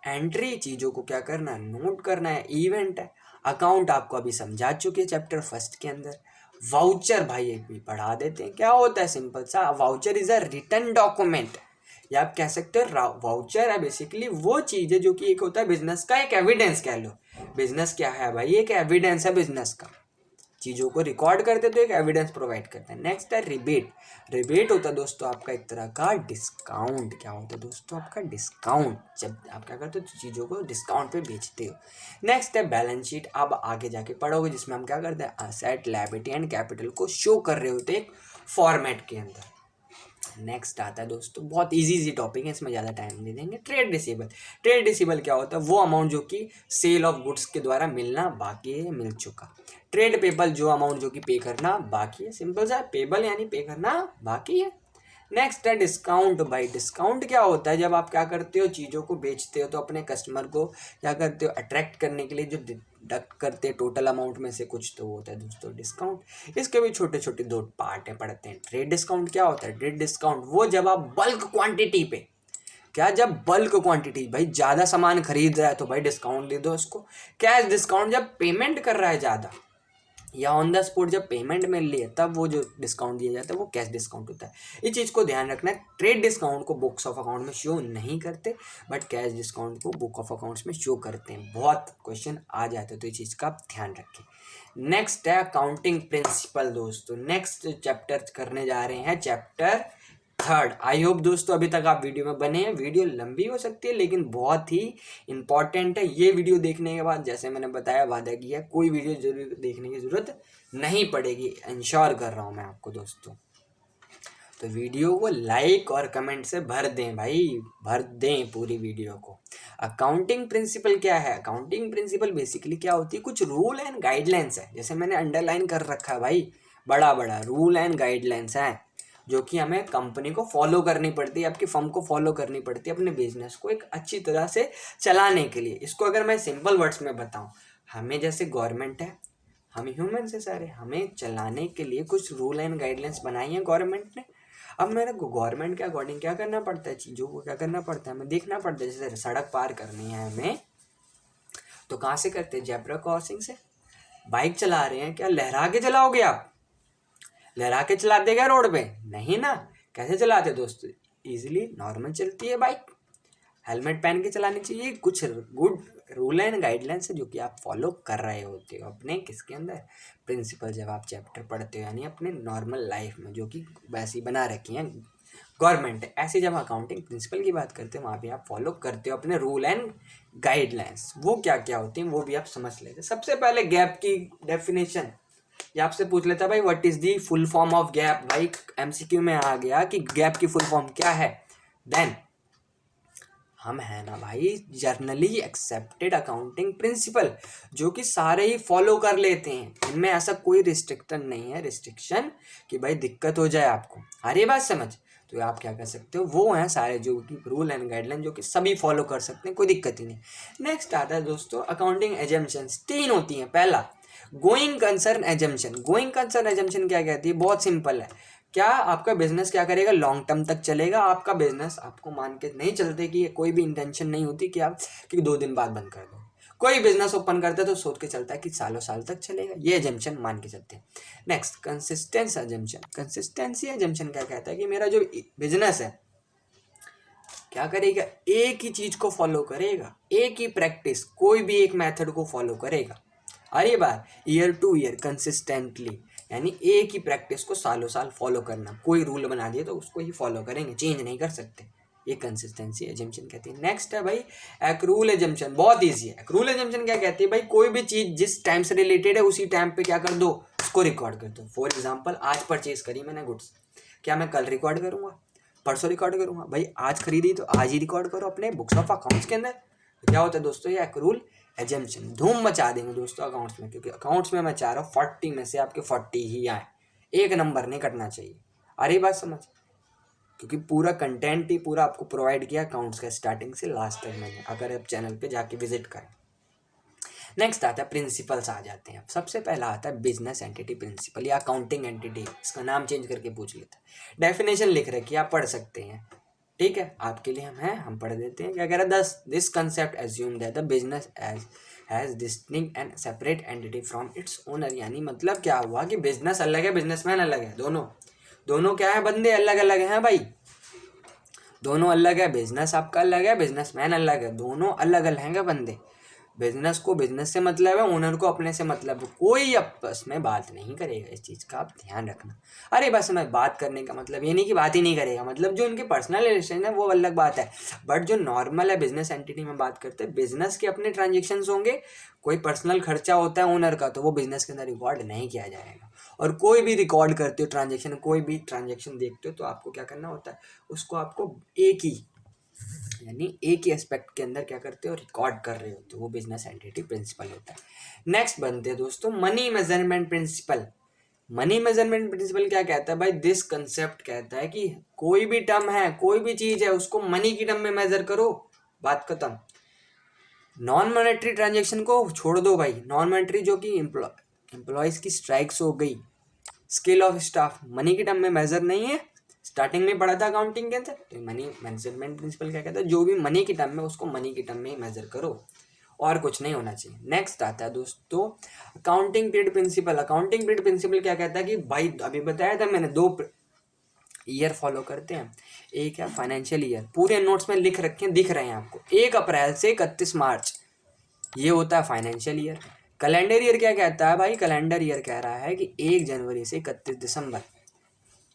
एंट्री चीज़ों को क्या करना? नोट करना है, इवेंट है। अकाउंट आपको अभी समझा चुके हैं चैप्टर फर्स्ट के अंदर। वाउचर भाई एक भी पढ़ा देते हैं, क्या होता है? सिंपल सा, voucher is a written document, या आप कह सकते हो वाउचर है बेसिकली वो चीज़ है जो कि एक होता है बिजनेस का एक एविडेंस कह लो। बिजनेस क्या है भाई? एक एविडेंस है बिजनेस का, चीज़ों को रिकॉर्ड करते तो एक एविडेंस प्रोवाइड करते हैं। नेक्स्ट है रिबेट। रिबेट होता है दोस्तों आपका एक तरह का डिस्काउंट। क्या होता है दोस्तों? आपका डिस्काउंट, जब आप क्या करते हो चीज़ों को डिस्काउंट पे बेचते हो। नेक्स्ट है बैलेंस शीट, आप आगे जाके पढ़ोगे, जिसमें हम क्या करते हैं असेट, लायबिलिटी एंड कैपिटल को शो कर रहे होते एक फॉर्मेट के अंदर। नेक्स्ट आता है दोस्तों, बहुत इजी टॉपिक है, इसमें ज़्यादा टाइम नहीं देंगे। Trade receivable. ट्रेड रिसीवेबल क्या होता है? वो अमाउंट जो कि सेल ऑफ गुड्स के द्वारा मिलना बाकी है, मिल चुका। ट्रेड पेबल जो अमाउंट जो कि पे करना बाकी है, सिंपल सा, पेबल यानी पे करना बाकी है। नेक्स्ट है डिस्काउंट। भाई डिस्काउंट क्या होता है? जब आप क्या करते हो चीज़ों को बेचते हो तो अपने कस्टमर को क्या करते हो अट्रैक्ट करने के लिए जो डिडक्ट करते हैं टोटल अमाउंट में से कुछ, तो वो होता है दोस्तों डिस्काउंट। इसके भी छोटे छोटे 2 पार्ट है, पढ़ते हैं। ट्रेड डिस्काउंट क्या होता है? ट्रेड डिस्काउंट वो जब आप बल्क क्वांटिटी पे, क्या जब बल्क क्वांटिटी, भाई ज़्यादा सामान खरीद रहा है तो भाई डिस्काउंट दे दो उसको। कैश डिस्काउंट जब पेमेंट कर रहा है ज़्यादा, या ऑन द स्पॉट जब पेमेंट मिल रही है तब वो जो डिस्काउंट दिया जाता है वो कैश डिस्काउंट होता है। इस चीज़ को ध्यान रखना है। ट्रेड डिस्काउंट को बुक्स ऑफ अकाउंट में शो नहीं करते, बट कैश डिस्काउंट को बुक ऑफ अकाउंट्स में शो करते हैं। बहुत क्वेश्चन आ जाते हैं, तो इस चीज़ का आप ध्यान रखें। नेक्स्ट है अकाउंटिंग प्रिंसिपल। दोस्तों नेक्स्ट चैप्टर करने जा रहे हैं, चैप्टर 3। आई होप दोस्तों अभी तक आप वीडियो में बने हैं। वीडियो लंबी हो सकती है लेकिन बहुत ही इंपॉर्टेंट है। ये वीडियो देखने के बाद, जैसे मैंने बताया, वादा किया, कोई वीडियो जरूर देखने की ज़रूरत नहीं पड़ेगी, इंश्योर कर रहा हूँ मैं आपको दोस्तों। तो वीडियो को लाइक और कमेंट से भर दें भाई, भर दें पूरी वीडियो को। अकाउंटिंग प्रिंसिपल क्या है? अकाउंटिंग प्रिंसिपल बेसिकली क्या होती है? कुछ रूल एंड गाइडलाइंस है, जैसे मैंने अंडरलाइन कर रखा है भाई, बड़ा बड़ा रूल एंड गाइडलाइंस हैं जो कि हमें कंपनी को फॉलो करनी पड़ती है, आपकी फर्म को फॉलो करनी पड़ती है अपने बिजनेस को एक अच्छी तरह से चलाने के लिए। इसको अगर मैं सिंपल वर्ड्स में बताऊं, हमें जैसे गवर्नमेंट है, हम ह्यूमन से सारे, हमें चलाने के लिए कुछ रूल एंड गाइडलाइंस बनाई है गवर्नमेंट ने। अब मेरे को गवर्नमेंट के अकॉर्डिंग क्या करना पड़ता है, चीज़ों को क्या करना पड़ता है, हमें देखना पड़ता है। जैसे सड़क पार करनी है हमें, तो कहाँ से करते हैं? जेब्रा क्रॉसिंग से। बाइक चला रहे हैं, क्या लहरा के चलाओगे आप? लहरा के चलाते क्या रोड पे? नहीं ना। कैसे चलाते दोस्तों? इजीली नॉर्मल चलती है बाइक। हेलमेट पहन के चलानी चाहिए। कुछ गुड रूल एंड गाइडलाइंस है जो कि आप फॉलो कर रहे होते हो अपने किसके अंदर, प्रिंसिपल, जब आप चैप्टर पढ़ते हो, यानी अपने नॉर्मल लाइफ में, जो कि वैसी बना रखी हैं गवर्नमेंट। ऐसे जब अकाउंटिंग प्रिंसिपल की बात करते हैं, वहाँ भी आप फॉलो करते हो अपने रूल एंड गाइडलाइंस। वो क्या क्या होती हैं वो भी आप समझ लेते। सबसे पहले गैप की डेफिनेशन ये आपसे पूछ लेता है भाई, what is the full form of gap. भाई एमसीक्यू में आ गया कि गैप की फुल फॉर्म क्या है। देन हम है ना भाई जर्नली एक्सेप्टेड अकाउंटिंग प्रिंसिपल, जो कि सारे ही फॉलो कर लेते हैं। इनमें ऐसा कोई रिस्ट्रिक्शन नहीं है, रिस्ट्रिक्शन कि भाई दिक्कत हो जाए आपको। हर ये बात समझ, तो आप क्या कर सकते हो, वो हैं सारे जो कि रूल एंड गाइडलाइन जो कि सभी फॉलो कर सकते हैं, कोई दिक्कत ही नहीं। नेक्स्ट आता है दोस्तों अकाउंटिंग एजम्पशंस, 3 होती हैं। पहला going concern assumption. Going concern assumption क्या कहती है, बहुत सिंपल है। क्या आपका बिजनेस क्या करेगा, लॉन्ग टर्म तक चलेगा। आपका बिजनेस आपको मान के नहीं चलते कि कोई भी इंटेंशन नहीं होती कि आप कि 2 दिन बाद बंद कर दो। कोई बिजनेस ओपन करता है तो सोच के चलता है कि सालों साल तक चलेगा, ये एजम्पशन मान के चलते हैं। Next consistence assumption. Consistency assumption क्या कहता है कि मेरा जो बिजनेस है क्या करेगा, एक ही चीज को फॉलो करेगा, एक ही प्रैक्टिस, कोई भी एक मेथड को फॉलो करेगा हर ये बार ईयर टू ईयर कंसिस्टेंटली, यानी एक ही प्रैक्टिस को सालों साल फॉलो करना। कोई रूल बना दिया तो उसको ही फॉलो करेंगे, चेंज नहीं कर सकते, ये कंसिस्टेंसी एजम्पशन कहती है। नेक्स्ट है भाई एक्रूल एजम्पशन, बहुत ईजी है। एक्रूल एजम्पशन क्या कहती है, भाई कोई भी चीज जिस टाइम से रिलेटेड है उसी टाइम पे क्या कर दो, उसको रिकॉर्ड कर दो। फॉर एग्जाम्पल आज परचेज करी मैंने गुड्स, क्या मैं कल रिकॉर्ड करूंगा, परसों रिकॉर्ड करूंगा, भाई आज खरीदी तो आज ही रिकॉर्ड करो अपने बुक्स ऑफ अकाउंट्स के अंदर। तो क्या होता है दोस्तों, ये एक्रूल एजम्पशन धूम मचा देंगे दोस्तों अकाउंट्स में, क्योंकि अकाउंट्स में मैं चाह रहा हूँ 40 में से आपके 40 ही आए, एक नंबर नहीं कटना चाहिए। अरे बात समझ, क्योंकि पूरा कंटेंट ही पूरा आपको प्रोवाइड किया अकाउंट्स का स्टार्टिंग से लास्ट तक मैंने, अगर आप चैनल पे जाके विजिट करें। नेक्स्ट आता है प्रिंसिपल्स आ जाते हैं। सबसे पहला आता है बिजनेस एंटिटी प्रिंसिपल या अकाउंटिंग एंटिटी, इसका नाम चेंज करके पूछ लेते हैं। डेफिनेशन लिख रखी है, आप पढ़ सकते हैं, ठीक है, आपके लिए हम हैं, हम पढ़ देते हैं। क्या कह रहा है, this concept assume that the business has distinct and separate entity from its owner. यानी मतलब क्या हुआ कि बिजनेस अलग है, बिजनेसमैन अलग है, दोनों क्या है, बंदे अलग अलग हैं भाई, दोनों अलग है। बिजनेस आपका अलग है, बिजनेसमैन अलग है, दोनों अलग अलग हैं बंदे। बिजनेस को बिजनेस से मतलब है, ओनर को अपने से मतलब है, कोई आपस में बात नहीं करेगा, इस चीज़ का आप ध्यान रखना। अरे बस मैं बात करने का मतलब ये नहीं कि बात ही नहीं करेगा, मतलब जो उनके पर्सनल रिलेशन है वो अलग बात है, बट जो नॉर्मल है बिजनेस एंटिटी में बात करते हैं, बिजनेस के अपने ट्रांजेक्शन्स होंगे, कोई पर्सनल खर्चा होता है ओनर का तो वो बिजनेस के अंदर रिकॉर्ड नहीं किया जाएगा। और कोई भी रिकॉर्ड करते हो ट्रांजेक्शन, कोई भी ट्रांजेक्शन देखते हो तो आपको क्या करना होता है, उसको आपको एक ही यानी एक ही एस्पेक्ट के अंदर क्या करते हो, रिकॉर्ड कर रहे हो, तो वो बिजनेस एंटिटी प्रिंसिपल होता है। नेक्स्ट बनते हैं दोस्तों money measurement principle. Money measurement principle क्या कहता है भाई, दिस कंसेप्ट कहता है कि कोई भी टर्म है, कोई भी चीज है, उसको मनी की टर्म में मेजर करो, बात खत्म। नॉन मॉनेटरी ट्रांजेक्शन को छोड़ दो भाई, नॉन मॉनेटरी जो कि एम्प्लॉयज की स्ट्राइक्स हो गई, स्केल ऑफ स्टाफ, मनी की टर्म में मेजर नहीं है, स्टार्टिंग में पढ़ा था अकाउंटिंग के अंदर। तो मनी मैनेजमेंट प्रिंसिपल क्या कहता है, जो भी मनी की टर्म में उसको मनी की टर्म में ही मेजर करो, और कुछ नहीं होना चाहिए। नेक्स्ट आता है दोस्तों accounting period principle. Accounting period principle क्या कहता है कि भाई अभी बताया था मैंने, 2 ईयर फॉलो करते हैं। एक है फाइनेंशियल ईयर, पूरे नोट्स में लिख रखे हैं, दिख रहे हैं आपको, 1 अप्रैल से 31 मार्च, ये होता है फाइनेंशियल ईयर। कैलेंडर ईयर क्या कहता है भाई, कैलेंडर ईयर कह रहा है कि 1 जनवरी से 31 दिसंबर,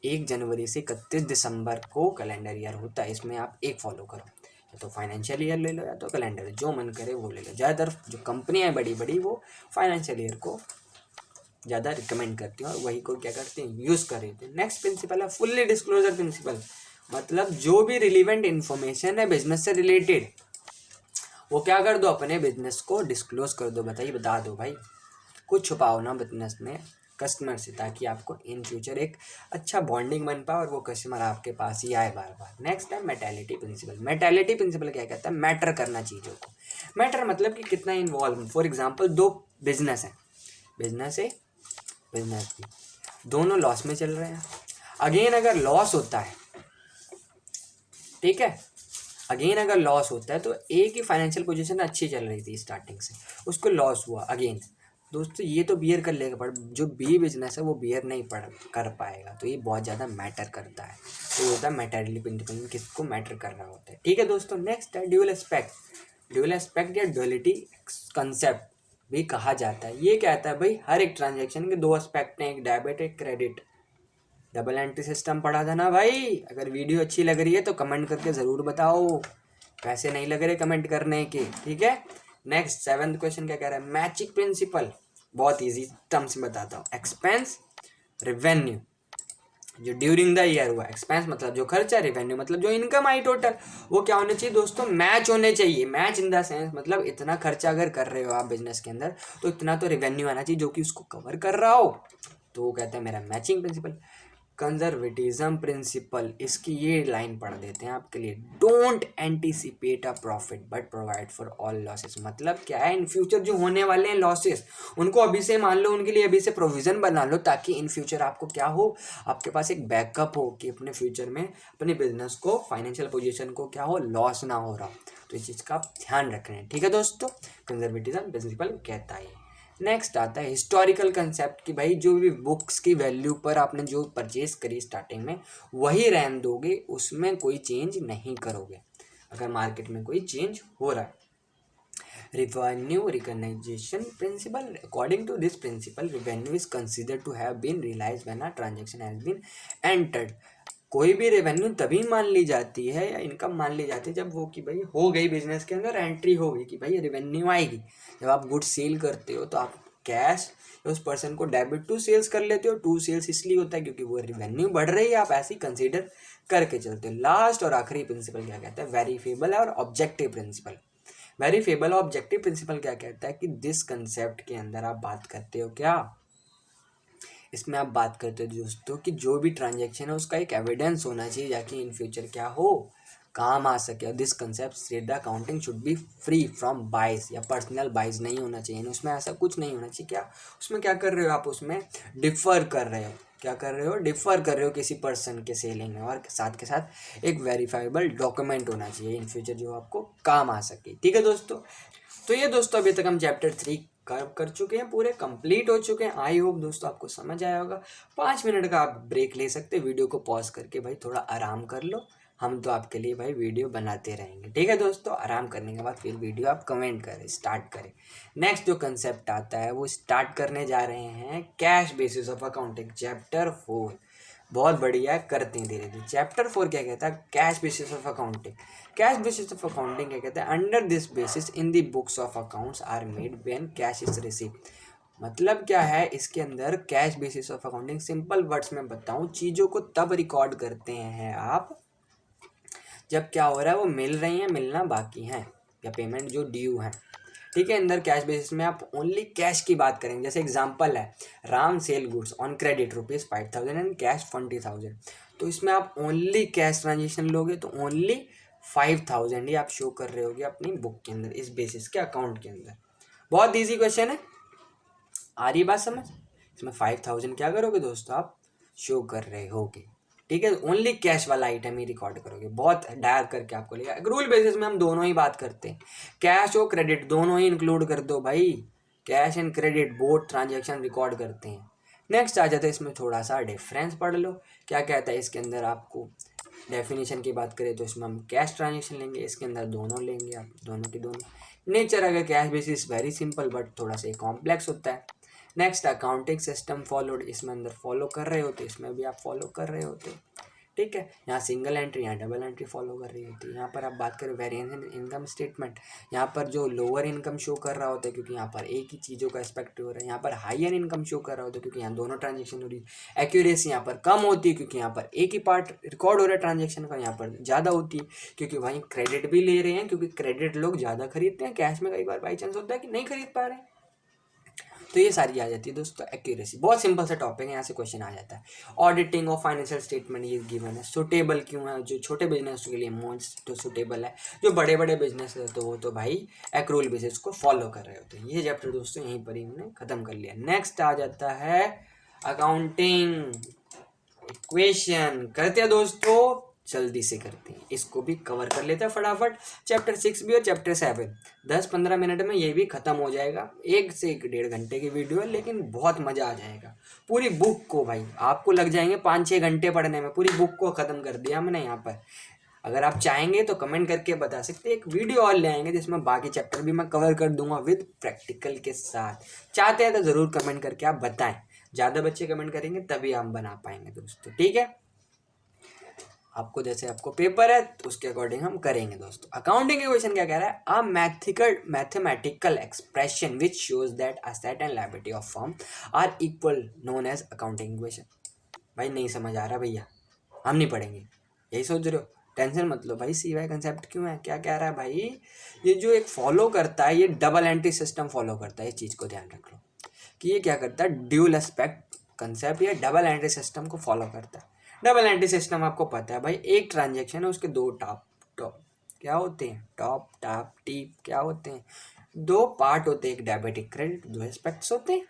1 जनवरी से 31 दिसंबर को कैलेंडर ईयर होता है। इसमें आप एक फॉलो करो, या तो फाइनेंशियल ईयर ले लो या तो कैलेंडर, जो मन करे वो ले लो। ज़्यादातर जो कंपनियां हैं बड़ी बड़ी वो फाइनेंशियल ईयर को ज़्यादा रिकमेंड करती हैं और वही को क्या करती हैं, यूज़ कर रही थी। नेक्स्ट प्रिंसिपल है फुल्ली डिस्क्लोजर प्रिंसिपल। मतलब जो भी रिलीवेंट इन्फॉर्मेशन है बिजनेस से रिलेटेड, वो क्या कर दो, अपने बिजनेस को डिस्क्लोज कर दो, बता दो भाई, कुछ छुपाओ ना बिजनेस में कस्टमर से, ताकि आपको इन फ्यूचर एक अच्छा बॉन्डिंग बन पाए और वो कस्टमर आपके पास ही आए बार बार। नेक्स्ट है मेटालिटी प्रिंसिपल। मेटालिटी प्रिंसिपल क्या कहता है, मैटर करना चीज़ों को। मैटर मतलब कि कितना इन्वॉल्व। फॉर एग्जांपल 2 बिजनेस हैं, बिजनेस है बिजनेस भी, दोनों लॉस में चल रहे हैं। अगेन अगर लॉस होता है, ठीक है, अगेन अगर लॉस होता है तो एक ही फाइनेंशियल पोजीशन अच्छी चल रही थी स्टार्टिंग से, उसको लॉस हुआ अगेन, दोस्तों ये तो बियर कर लेगा, पर जो बी बिजनेस है वो बियर नहीं कर पाएगा, तो ये बहुत ज़्यादा मैटर करता है। तो ये होता है मैटरली प्रिंसिपल, किसको मैटर कर रहा होता है, ठीक है दोस्तों। नेक्स्ट है ड्यूअल एस्पेक्ट। ड्यूअल एस्पेक्ट या ड्यूअलिटी कंसेप्ट भी कहा जाता है। ये कहता है भाई हर एक ट्रांजेक्शन के 2 एस्पेक्ट हैं, एक डेबिट एक क्रेडिट। डबल एंट्री सिस्टम पढ़ा था ना भाई। अगर वीडियो अच्छी लग रही है तो कमेंट करके ज़रूर बताओ, पैसे नहीं लग रहे कमेंट करने के, ठीक है। नेक्स्ट 7th क्वेश्चन क्या कह रहा है, मैचिंग प्रिंसिपल। बहुत इजी टर्म्स में बताता हूँ, एक्सपेंस रेवेन्यू, जो ड्यूरिंग द ईयर हुआ, एक्सपेंस मतलब जो खर्चा, रेवेन्यू मतलब जो इनकम आई टोटल, वो क्या होने चाहिए दोस्तों, मैच होने चाहिए। मैच इन द सेंस मतलब इतना खर्चा अगर कर रहे हो आप बिजनेस के अंदर तो इतना तो रेवेन्यू आना चाहिए जो कि उसको कवर कर रहा हो। तो वो कहता है मेरा मैचिंग प्रिंसिपल। कंजर्वेटिज्म प्रिंसिपल, इसकी ये लाइन पढ़ देते हैं आपके लिए, don't anticipate a profit but provide for all losses. मतलब क्या है, इन फ्यूचर जो होने वाले हैं लॉसेस, उनको अभी से मान लो, उनके लिए अभी से प्रोविजन बना लो, ताकि इन फ्यूचर आपको क्या हो, आपके पास एक बैकअप हो कि अपने फ्यूचर में अपने बिजनेस को, फाइनेंशियल पोजीशन को क्या हो, लॉस ना हो रहा। तो इस चीज़ का आप ध्यान रख रहे हैं, ठीक है दोस्तों। कंजर्वेटिज्म प्रिंसिपल कहता है। नेक्स्ट आता है हिस्टोरिकल कंसेप्ट कि भाई जो भी बुक्स की वैल्यू पर आपने जो परचेज करी स्टार्टिंग में वही रहने दोगे, उसमें कोई चेंज नहीं करोगे अगर मार्केट में कोई चेंज हो रहा है। Revenue recognition principle. According to this principle, revenue is considered to have been realized when a transaction has been entered. कोई भी रेवेन्यू तभी मान ली जाती है या इनकम मान ली जाती है जब वो कि भाई हो गई, बिजनेस के अंदर एंट्री हो गई कि भाई रेवेन्यू आएगी। जब आप गुड सेल करते हो तो आप कैश उस पर्सन को डेबिट टू सेल्स कर लेते हो। टू सेल्स इसलिए होता है क्योंकि वो रेवेन्यू बढ़ रही है, आप ऐसे ही कंसीडर करके चलते हो। लास्ट और आखिरी प्रिंसिपल क्या कहता है, वेरीफेबल और ऑब्जेक्टिव प्रिंसिपल। वेरीफेबल और ऑब्जेक्टिव प्रिंसिपल क्या कहता है कि दिस कंसेप्ट के अंदर आप बात करते हो क्या, इसमें आप बात करते हो दोस्तों कि जो भी ट्रांजैक्शन है उसका एक एविडेंस होना चाहिए ताकि इन फ्यूचर क्या हो, काम आ सके। This concept state the accounting should be free from बाइस या पर्सनल बाइस नहीं होना चाहिए, उसमें ऐसा कुछ नहीं होना चाहिए। क्या उसमें क्या कर रहे हो आप, उसमें डिफर कर रहे हो, क्या कर रहे हो, डिफर कर रहे हो किसी पर्सन के सेलिंग में, और साथ के साथ एक वेरीफाइबल डॉक्यूमेंट होना चाहिए इन फ्यूचर जो आपको काम आ सके, ठीक है दोस्तों। तो ये दोस्तों अभी तक हम चैप्टर 3 कर चुके हैं, पूरे कंप्लीट हो चुके हैं। आई होप दोस्तों आपको समझ आया होगा। 5 मिनट का आप ब्रेक ले सकते हैं, वीडियो को पॉज करके भाई थोड़ा आराम कर लो। हम तो आपके लिए भाई वीडियो बनाते रहेंगे, ठीक है दोस्तों। आराम करने के बाद फिर वीडियो आप कमेंट करें, स्टार्ट करें। नेक्स्ट जो कंसेप्ट आता है वो स्टार्ट करने जा रहे हैं cash basis of accounting, chapter 4। बहुत बढ़िया, करते हैं धीरे धीरे। चैप्टर 4 क्या कहता है, cash basis of accounting. Cash basis of accounting क्या कहता है, under this basis in the books of accounts are made when cash is receive. मतलब क्या है, इसके अंदर cash basis of accounting, simple words में बताऊं, चीज़ों को तब रिकॉर्ड करते हैं आप जब क्या हो रहा है, वो मिल रही हैं, मिलना बाकी हैं, या पेमेंट जो ड्यू है, ठीक है। अंदर कैश बेसिस में आप ओनली कैश की बात करेंगे। जैसे एग्जांपल है, Ram sell goods on credit ₹5,000 and cash 20,000। तो इसमें आप ओनली कैश ट्रांजेक्शन लोगे तो ओनली 5,000 ही आप शो कर रहे होगे अपनी बुक के अंदर, इस बेसिस के अकाउंट के अंदर। बहुत ईजी क्वेश्चन है, आ रही बात समझ। इसमें 5,000 क्या करोगे दोस्तों, आप शो कर रहे होगे, ठीक है। ओनली कैश वाला आइटम ही रिकॉर्ड करोगे, बहुत डायर करके आपको लेगा। रूल बेसिस में हम दोनों ही बात करते हैं, कैश और क्रेडिट दोनों ही इंक्लूड कर दो भाई, cash and credit both transaction record करते हैं। नेक्स्ट आ जाता है, इसमें थोड़ा सा डिफरेंस पढ़ लो। क्या कहता है इसके अंदर, आपको डेफिनेशन की बात करें तो इसमें हम कैश ट्रांजेक्शन लेंगे, इसके अंदर दोनों लेंगे आप, दोनों की दोनों। नेचर अगर cash basis very simple but थोड़ा सा कॉम्प्लेक्स होता है। नेक्स्ट अकाउंटिंग सिस्टम फॉलोड, इसमें अंदर फॉलो कर रहे होते, इसमें भी आप फॉलो कर रहे होते, ठीक है। यहाँ सिंगल एंट्री, यहाँ डबल एंट्री फॉलो कर रही होती है। यहाँ पर आप बात करें वेरिएंस इन इनकम स्टेटमेंट, यहाँ पर जो लोअर इनकम शो कर रहा होता है क्योंकि यहाँ पर एक ही चीज़ों का एक्सपेक्ट हो रहा है। यहाँ पर हायर इनकम शो कर रहा होता है क्योंकि यहाँ दोनों ट्रांजेक्शन हो रही है। एक्यूरेसी यहाँ पर कम होती है क्योंकि यहाँ पर एक ही पार्ट रिकॉर्ड हो रहा है ट्रांजेक्शन का, यहाँ पर ज़्यादा होती है क्योंकि वहीं क्रेडिट भी ले रहे हैं, क्योंकि क्रेडिट लोग ज़्यादा खरीदते हैं, कैश में कई बार बाई चांस होता है कि नहीं खरीद पा रहे हैं। तो ये सारी आ जाती है दोस्तों एक्यूरेसी। बहुत सिंपल सा टॉपिक है, यहाँ से क्वेश्चन आ जाता है। ऑडिटिंग ऑफ फाइनेंशियल स्टेटमेंट ये गिवन है। सुटेबल क्यों है, जो छोटे बिजनेस के लिए मोस्ट सुटेबल है, जो बड़े बड़े बिजनेस है तो वो तो भाई एक्रूल बेसिस को फॉलो कर रहे होते हैं। ये चैप्टर दोस्तों यहीं पर ही हमने खत्म कर लिया। नेक्स्ट आ जाता है अकाउंटिंग इक्वेशन। करते हैं दोस्तों, जल्दी से करते हैं, इसको भी कवर कर लेते हैं फटाफट। चैप्टर 6 भी और चैप्टर 7 10-15 मिनट में ये भी ख़त्म हो जाएगा। 1 से 1.5 घंटे की वीडियो है लेकिन बहुत मज़ा आ जाएगा। पूरी बुक को भाई आपको लग जाएंगे 5-6 घंटे पढ़ने में, पूरी बुक को ख़त्म कर दिया हमने यहाँ पर। अगर आप चाहेंगे तो कमेंट करके बता सकते हैं, एक वीडियो और ले आएंगे जिसमें बाकी चैप्टर भी मैं कवर कर दूंगा विद प्रैक्टिकल के साथ। चाहते हैं तो ज़रूर कमेंट करके आप बताएं, ज़्यादा बच्चे कमेंट करेंगे तभी हम बना पाएंगे दोस्तों, ठीक है। आपको जैसे आपको पेपर है तो उसके अकॉर्डिंग हम करेंगे दोस्तों। अकाउंटिंग इक्वेशन क्या कह रहा है, a mathematical expression which shows that asset and liability of firm are equal known as accounting equation. भाई नहीं समझ आ रहा भैया, हम नहीं पढ़ेंगे, यही सोच रहे हो, टेंशन मत लो भाई। CY कंसेप्ट क्यों है, क्या कह रहा है भाई, ये जो एक फॉलो करता है, ये डबल एंट्री सिस्टम फॉलो करता है। इस चीज़ को ध्यान रख लो कि ये क्या करता है, ड्यूल एस्पेक्ट कंसेप्ट या डबल एंट्री सिस्टम को फॉलो करता है। डबल एंट्री सिस्टम आपको पता है भाई, एक ट्रांजेक्शन है उसके दो टॉप टॉप क्या होते हैं, टॉप टॉप टीप क्या होते हैं, दो पार्ट होते हैं, एक डेबिट एक क्रेडिट, दो एस्पेक्ट्स होते हैं।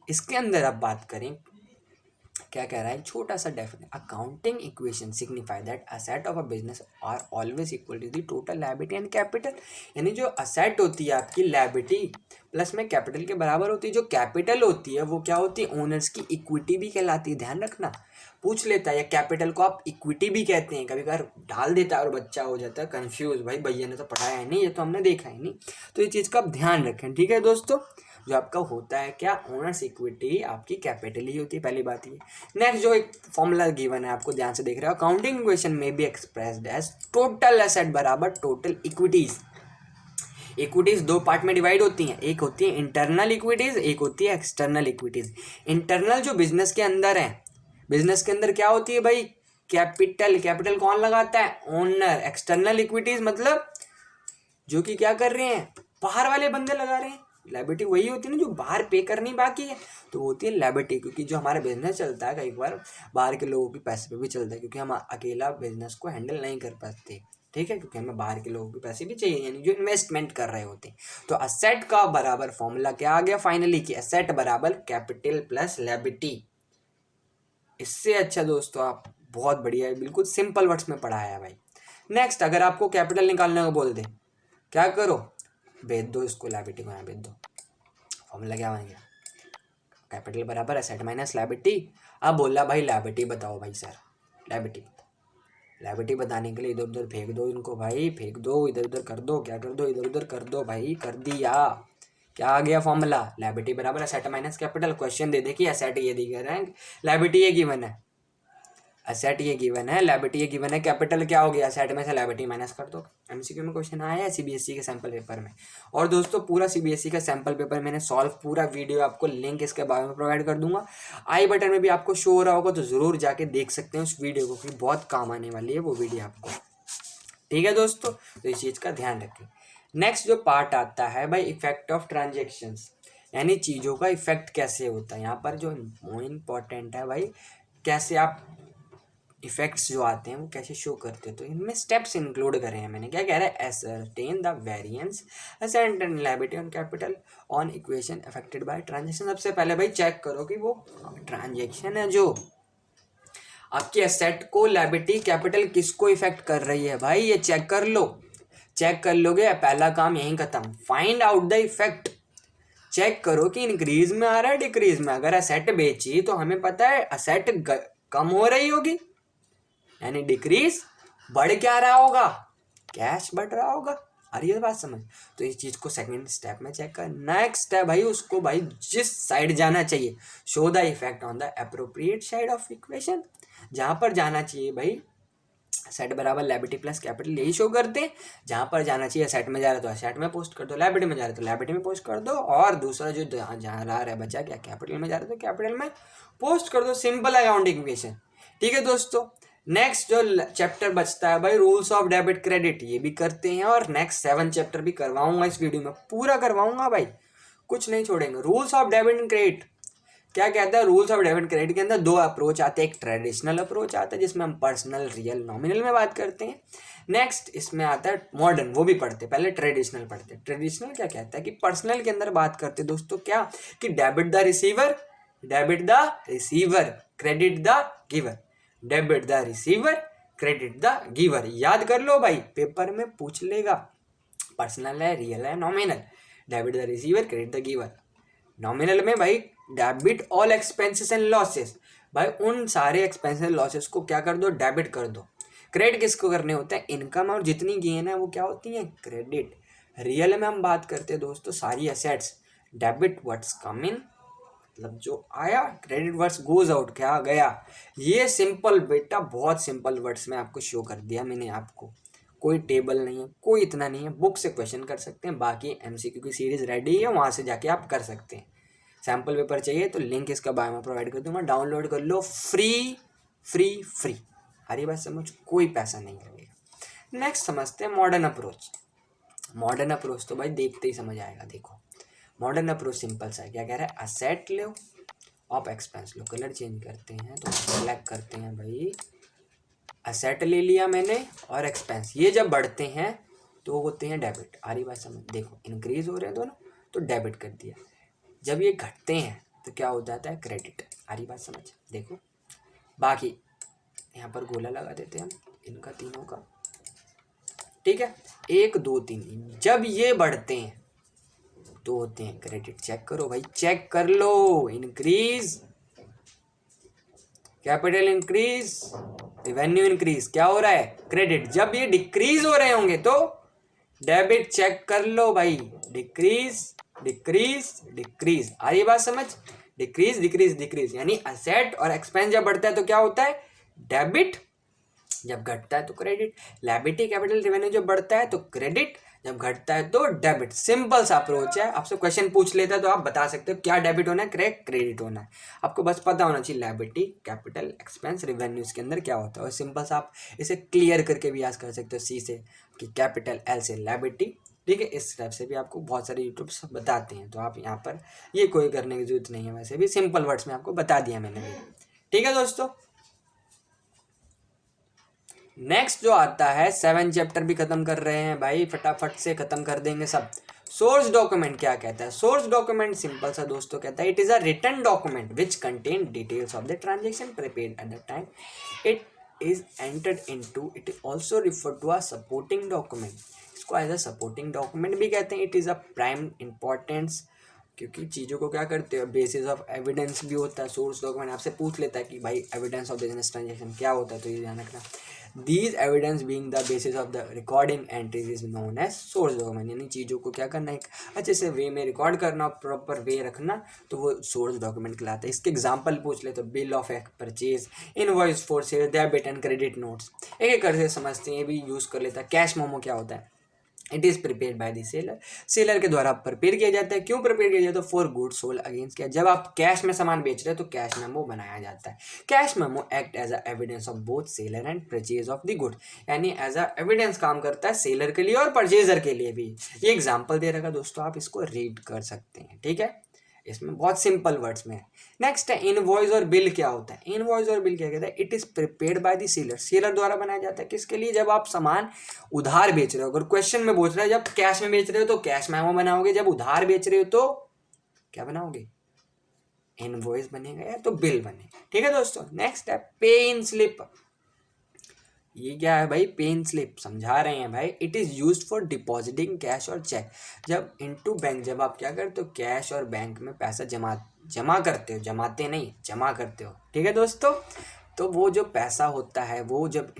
इसके अंदर अब बात करें, क्या कह रहा है, छोटा सा definition, accounting equation signify that asset of a business are always equal to the total liability and capital. यानी जो असेट होती है आपकी लायबिलिटी प्लस में कैपिटल के बराबर होती है, जो कैपिटल होती है वो क्या होती है, ओनर्स की इक्विटी भी कहलाती है, ध्यान रखना पूछ लेता है, या कैपिटल को आप इक्विटी भी कहते हैं, कभी कभार डाल देता है और बच्चा हो जाता है कंफ्यूज, भाई भैया ने तो पढ़ाया है नहीं, ये तो हमने देखा है नहीं। तो ये चीज़ का आप ध्यान रखें, ठीक है दोस्तों। जो आपका होता है क्या, ओनर्स इक्विटी आपकी कैपिटल ही होती है, पहली बात ये। नेक्स्ट जो एक फॉर्मूला गिवन है आपको ध्यान से देख रहे हो, अकाउंटिंग इक्वेशन में be expressed as total asset बराबर टोटल इक्विटीज। इक्विटीज दो पार्ट में डिवाइड होती हैं, एक होती है इंटरनल इक्विटीज, एक होती है एक्सटर्नल इक्विटीज। इंटरनल जो बिजनेस के अंदर है, बिजनेस के अंदर क्या होती है भाई, कैपिटल, कैपिटल कौन लगाता है, ओनर। एक्सटर्नल इक्विटीज मतलब जो कि क्या कर रहे हैं, बाहर वाले बंदे लगा रहे हैं, लायबिलिटी वही होती है ना जो बाहर पे करनी बाकी है, तो वो होती है लायबिलिटी। क्योंकि जो हमारा बिजनेस चलता है कई बार बाहर के लोगों के पैसे पे भी चलता है, क्योंकि हम अकेला बिजनेस को हैंडल नहीं कर पाते, ठीक है, क्योंकि हमें बाहर के लोगों के पैसे भी चाहिए, यानी जो इन्वेस्टमेंट कर रहे होते हैं। तो असेट का बराबर फॉर्मूला क्या आ गया फाइनली, कि असेट बराबर कैपिटल प्लस लायबिलिटी। इससे अच्छा दोस्तों आप बहुत बढ़िया है, बिल्कुल सिंपल वर्ड्स में पढ़ाया है भाई। नेक्स्ट, अगर आपको कैपिटल निकालने को बोल दे, क्या करो, भेज दो इसको, लायबिलिटी को यहाँ भेज दो, फॉर्मूला क्या बन गया, कैपिटल बराबर एसेट माइनस लायबिलिटी। अब बोला भाई लायबिलिटी बताओ भाई सर, लायबिलिटी लायबिलिटी बताने के लिए इधर उधर फेंक दो इनको भाई, फेंक दो इधर उधर कर दो, क्या कर दो, इधर उधर कर दो भाई, कर दिया। क्या आ गया फॉर्मूला, लायबिलिटी बराबर एसेट माइनस कैपिटल। क्वेश्चन दे दे कि एसेट ये दी गई है, लायबिलिटी ये गिवन है, एसेट ये गिवन है, लायबिलिटी ये गिवन है, कैपिटल क्या हो गया, एसेट में से लायबिलिटी माइनस कर दो। एमसीक्यू में क्वेश्चन आया है सीबीएसई के सैंपल पेपर में। और दोस्तों पूरा सीबीएसई का सैंपल पेपर मैंने सॉल्व, पूरा वीडियो आपको लिंक इसके बारे में प्रोवाइड कर दूंगा, आई बटन में भी आपको शो हो रहा होगा, तो ज़रूर जाके देख सकते हैं उस वीडियो को, क्योंकि बहुत काम आने वाली है वो वीडियो आपको, ठीक है दोस्तों। तो इस चीज़ का ध्यान रखें। नेक्स्ट जो पार्ट आता है भाई, इफेक्ट ऑफ ट्रांजेक्शन्स, यानी चीज़ों का इफेक्ट कैसे होता है। यहाँ पर जो इम्पोर्टेंट है भाई, कैसे आप इफेक्ट्स जो आते हैं वो कैसे शो करते हैं, तो इनमें स्टेप्स इंक्लूड करे हैं मैंने। क्या कह रहा है, ascertain the variance asset and liability on capital on equation affected by transaction. सबसे पहले भाई चेक करो कि वो ट्रांजेक्शन है जो आपकी एसेट को, लायबिलिटी, कैपिटल किसको इफेक्ट कर रही है भाई, ये चेक कर लो। चेक कर लोगे, पहला काम यहीं खत्म, find out the effect. Check करो कि इंक्रीज में आ रहा है डिक्रीज में। अगर एसेट बेची तो हमें पता है एसेट कम हो रही होगी, यानी डिक्रीज बढ़ क्या रहा होगा, कैश बढ़ रहा होगा। आ रही है बात समझ। तो इस चीज को सेकंड स्टेप में चेक कर। नेक्स्ट है भाई, उसको भाई जिस साइड जाना चाहिए, show the effect on the appropriate side of equation. जहां पर जाना चाहिए भाई, सेट बराबर लायबिलिटी प्लस कैपिटल, यही शो करते हैं। जहां पर जाना चाहिए, सेट में जा रहा है तो सेट में पोस्ट कर दो, लायबिलिटी में जा रहा है तो लायबिलिटी में पोस्ट कर दो, और दूसरा जो जहाँ रहा है बचा क्या, कैपिटल में जा रहा है तो कैपिटल में पोस्ट कर दो। सिंपल अकाउंटिंग इक्वेशन, ठीक है दोस्तों। नेक्स्ट जो चैप्टर बचता है भाई, रूल्स ऑफ डेबिट क्रेडिट, ये भी करते हैं, और नेक्स्ट 7 चैप्टर भी करवाऊंगा इस वीडियो में, पूरा करवाऊंगा भाई, कुछ नहीं छोड़ेंगे। Rules of debit and credit क्या कहता है, रूल्स ऑफ डेबिट क्रेडिट के अंदर दो अप्रोच आते हैं। एक ट्रेडिशनल अप्रोच आता है जिसमें हम पर्सनल, रियल, नॉमिनल में बात करते हैं। नेक्स्ट इसमें आता है मॉडर्न, वो भी पढ़ते, पहले ट्रेडिशनल पढ़ते। ट्रेडिशनल क्या कहता है कि पर्सनल के अंदर बात करते दोस्तों क्या, कि debit the receiver, debit the receiver, credit the giver, debit the receiver, credit the giver. याद कर लो भाई, पेपर में पूछ लेगा, पर्सनल है, रियल है, nominal, debit the receiver, credit the giver. Nominal में भाई debit all expenses and losses, भाई उन सारे एक्सपेंसेस एंड लॉसेस को क्या कर दो, डेबिट कर दो। क्रेडिट किसको करने होते हैं, इनकम और जितनी गेन है वो क्या होती है, क्रेडिट। रियल में हम बात करते हैं दोस्तों सारी एसेट्स, डेबिट व्हाट्स कम इन, मतलब जो आया, क्रेडिट वर्ड्स गोज आउट, क्या गया। ये सिंपल बेटा, बहुत सिंपल वर्ड्स में आपको शो कर दिया मैंने आपको, कोई टेबल नहीं है, कोई इतना नहीं है। बुक से क्वेश्चन कर सकते हैं, बाकी एमसीक्यू की सीरीज रेडी है, वहाँ से जाके आप कर सकते हैं। सैम्पल पेपर चाहिए तो लिंक इसका बायो में प्रोवाइड कर दूंगा, डाउनलोड कर लो, फ्री फ्री फ्री। हरी बात समझ, कोई पैसा नहीं लगेगा। नेक्स्ट समझते हैं मॉडर्न अप्रोच। मॉडर्न अप्रोच तो भाई देखते ही समझ आएगा। देखो मॉडर्न अप्रोच सिंपल सा है, क्या कह रहा है, असेट लो आप एक्सपेंस लो। कलर चेंज करते हैं तो सेलेक्ट करते हैं भाई, असेट ले लिया मैंने और एक्सपेंस, ये जब बढ़ते हैं तो होते हैं डेबिट। आ रही बात समझ, देखो इंक्रीज हो रहे हैं दोनों तो डेबिट कर दिया, जब ये घटते हैं तो क्या हो जाता है, क्रेडिट। आ रही बात समझ। देखो बाकी यहाँ पर गोला लगा देते हैं हम इनका तीनों का, ठीक है, 1 2 3, जब ये बढ़ते हैं तो होते हैं क्रेडिट। चेक करो भाई, चेक कर लो, increase capital increase, revenue increase, क्या हो रहा है, क्रेडिट। जब ये डिक्रीज हो रहे होंगे तो डेबिट। चेक कर लो भाई, डिक्रीज डिक्रीज डिक्रीज। आ रही बात समझ, डिक्रीज डिक्रीज डिक्रीज, यानी असेट और एक्सपेंस जब बढ़ता है तो क्या होता है, डेबिट, जब घटता है तो क्रेडिट। लायबिलिटी कैपिटल रेवेन्यू जब बढ़ता है तो क्रेडिट, जब घटता है तो डेबिट। सिंपल सा अप्रोच है। आपसे क्वेश्चन पूछ लेता है तो आप बता सकते हो क्या डेबिट होना है, क्रेडिट होना है। आपको बस पता होना चाहिए लायबिलिटी कैपिटल एक्सपेंस रेवेन्यू इसके अंदर क्या होता है। और सिंपल सा आप इसे क्लियर करके भी याद कर सकते हो, सी से कि कैपिटल, एल से लायबिलिटी, ठीक है। इस टाइप से भी आपको बहुत सारे यूट्यूब बताते हैं, तो आप यहाँ पर ये कोई करने की जरूरत नहीं है, वैसे भी सिंपल वर्ड्स में आपको बता दिया मैंने भी, ठीक है दोस्तों। नेक्स्ट जो आता है 7 चैप्टर भी खत्म कर रहे हैं भाई, फटाफट से खत्म कर देंगे सब। सोर्स डॉक्यूमेंट क्या कहता है, सोर्स डॉक्यूमेंट सिंपल सा दोस्तों कहता है, it is a written document which contain details of the transaction prepared at the time it is entered into. It is also refer to a supporting document. इसको एज अ सपोर्टिंग डॉक्यूमेंट भी कहते हैं। It is a prime importance, क्योंकि चीज़ों को क्या करते हो, बेसिस ऑफ एविडेंस भी होता है। सोर्स डॉक्यूमेंट आपसे पूछ लेता है कि भाई एविडेंस ऑफ बिजनेस ट्रांजेक्शन क्या होता है, तो ये ध्यान रखना। These evidence being the basis of the recording entries is known as source document. यानी चीज़ों को क्या करना, एक अच्छे से वे में रिकॉर्ड करना, प्रॉपर वे रखना, तो वो सोर्स डॉक्यूमेंट कहलाता है। इसके एग्जाम्पल पूछ ले तो bill of purchase, invoice for sale, debit and credit notes. एक एक करके समझते हैं, ये भी यूज़ कर लेता है। कैश मेमो क्या होता है, it is prepared by the seller. Seller के द्वारा प्रिपेयर किया जाता है। क्यों प्रिपेयर किया जाता है, फॉर गुड्स सोल्ड अगेंस्ट। क्या, जब आप कैश में सामान बेच रहे हो तो कैश मेमो बनाया जाता है। Cash memo act as a evidence of both seller and purchase of the good, यानी एज अ एविडेंस काम करता है सेलर के लिए और परचेजर के लिए भी। ये एग्जाम्पल दे रखा दोस्तों, आप इसको रीड कर सकते हैं, ठीक है। इसमें बहुत सिंपल वर्ड्स में है। नेक्स्ट है इनवॉइस और बिल क्या होता है। इनवॉइस और बिल क्या कहता है, it is prepared by the seller. Seller द्वारा बनाया जाता है, किसके लिए, जब आप सामान उधार बेच रहे हो। अगर क्वेश्चन में पूछ रहा है जब कैश में बेच रहे हो तो कैश मेमो बनाओगे, जब उधार बेच रहे हो तो क्या बनाओगे, इनवॉइस बनेगा या तो बिल बनेगा, ठीक है दोस्तों। नेक्स्ट है पे इन स्लिप। ये क्या है भाई, पे इन स्लिप समझा रहे हैं भाई। It is used for depositing cash और चेक। जब इनटू बैंक, जब आप क्या करते हो, कैश और बैंक में पैसा जमा करते हो, जमाते नहीं जमा करते हो, ठीक है दोस्तों। तो वो जो पैसा होता है वो जब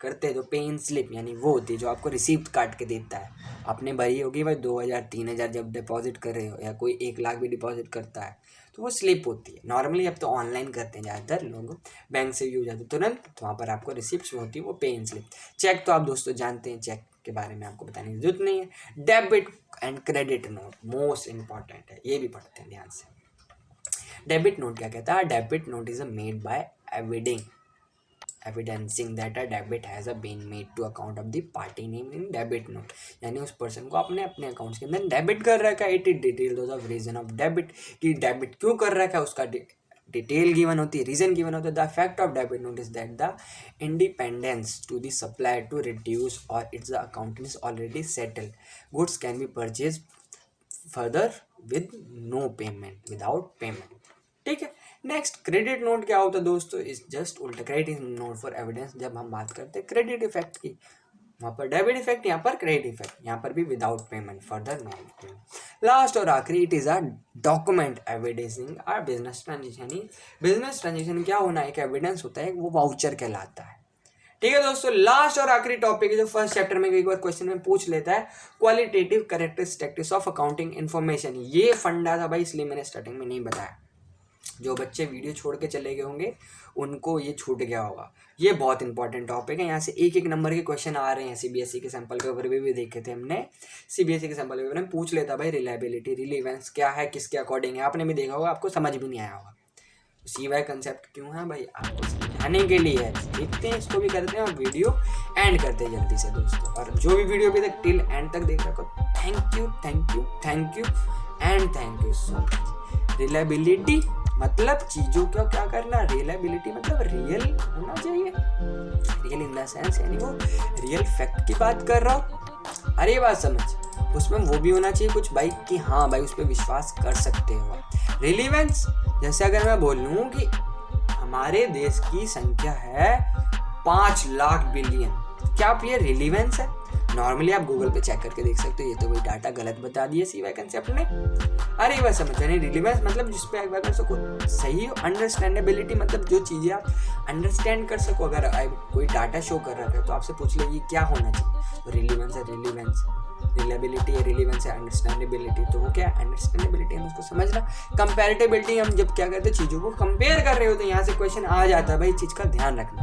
करते हैं तो पे इन स्लिप यानी वो होती है जो आपको रिसीप्ट काट के देता है। आपने भरी होगी भाई 2000 3000 जब डिपॉजिट कर रहे हो, या कोई 1 लाख भी डिपॉजिट करता है तो वो स्लिप होती है। नॉर्मली अब तो ऑनलाइन करते हैं ज़्यादातर लोग, बैंक से भी हो जाते तुरंत, तो वहाँ पर आपको रिसिप्ट होती है वो पे इन स्लिप। चेक तो आप दोस्तों जानते हैं, चेक के बारे में आपको बताने की जरूरत नहीं है। Debit and credit note most important है, ये भी पढ़ते हैं ध्यान से। डेबिट नोट क्या कहता है, debit note is made by evidencing that a debit has been made to account of the party name in debit note। यानी उस पर्सन को अपने अकाउंट्स के अंदर डेबिट कर रखा है। It is detail of reason of debit, कि डेबिट क्यों कर रखा है उसका डिटेल गिवन होती है, रीजन गिवन होता है। The effect of debit note is that the independence to the supplier to reduce or its the account is already settle. Goods can be purchase further with no payment, without payment, ठीक है। नेक्स्ट क्रेडिट नोट क्या होता है दोस्तों, इज जस्ट उल्टा। क्रेडिट नोट फॉर एविडेंस, जब हम बात करते हैं क्रेडिट इफेक्ट की, वहाँ पर डेबिट इफेक्ट, यहाँ पर क्रेडिट इफेक्ट, यहाँ पर भी without payment, further no payment. Last और आखिरी, it is a document evidencing our business transaction. Business transaction क्या होना है, एक एविडेंस होता है, वो वाउचर कहलाता है, ठीक है दोस्तों। लास्ट और आखिरी टॉपिक है जो फर्स्ट चैप्टर में एक बार क्वेश्चन में पूछ लेता है, qualitative characteristics of accounting information. ये फंडा था भाई, इसलिए मैंने स्टार्टिंग में नहीं बताया। जो बच्चे वीडियो छोड़ के चले गए होंगे उनको ये छूट गया होगा। ये बहुत इंपॉर्टेंट टॉपिक है। यहाँ से एक नंबर के क्वेश्चन आ रहे हैं। सीबीएसई के सैंपल पेपर भी देखे थे हमने। सीबीएसई के सैंपल पेपर में पूछ लेता भाई रिलायबिलिटी, रिलीवेंस क्या है, किसके अकॉर्डिंग है। आपने भी देखा होगा, आपको समझ भी नहीं आया होगा। CY कंसेप्ट क्यों है भाई, आपको समझाने के लिए है। देखते हैं, इसको भी करते हैं और वीडियो एंड करते हैं जल्दी से दोस्तों। और जो भी वीडियो अभी तक टिल एंड तक देख रखो, thank you and thank you so much. Reliability मतलब चीज़ों का क्या करना, रिलायबिलिटी मतलब रियल होना चाहिए। रियल इन द सेंस यानी वो रियल फैक्ट की बात कर रहा हूँ। अरे ये बात समझ, उसमें वो भी होना चाहिए कुछ भाई कि हाँ भाई उस पर विश्वास कर सकते हो। रिलीवेंस जैसे अगर मैं बोल लूँ कि हमारे देश की संख्या है 5 लाख बिलियन, क्या आप ये रिलीवेंस है? नॉर्मली आप गूगल पे चेक करके देख सकते हो, ये तो कोई डाटा गलत बता दिया CY कंसेप्ट ने। अरे ये बात समझ नहीं, रिलीवेंस मतलब जिस पे अगर सको सही हो। अंडरस्टैंडेबिलिटी मतलब जो चीज़ें आप अंडरस्टैंड कर सको। अगर कोई डाटा शो कर रहा है तो आपसे पूछ ले ये क्या होना चाहिए, तो रिलीवेंस है रिलीवेंस। रिलायबिलिटी है, रिलीवेंस है अंडरस्टैंडेबिलिटी। तो वो क्या है, अंडरस्टैंडेबिलिटी हम उसको समझना। कंपैरेटिबिलिटी हम जब क्या करते हैं, चीज़ों को कंपेयर कर रहे होते हैं, यहाँ से क्वेश्चन आ जाता है भाई, चीज़ का ध्यान रखना।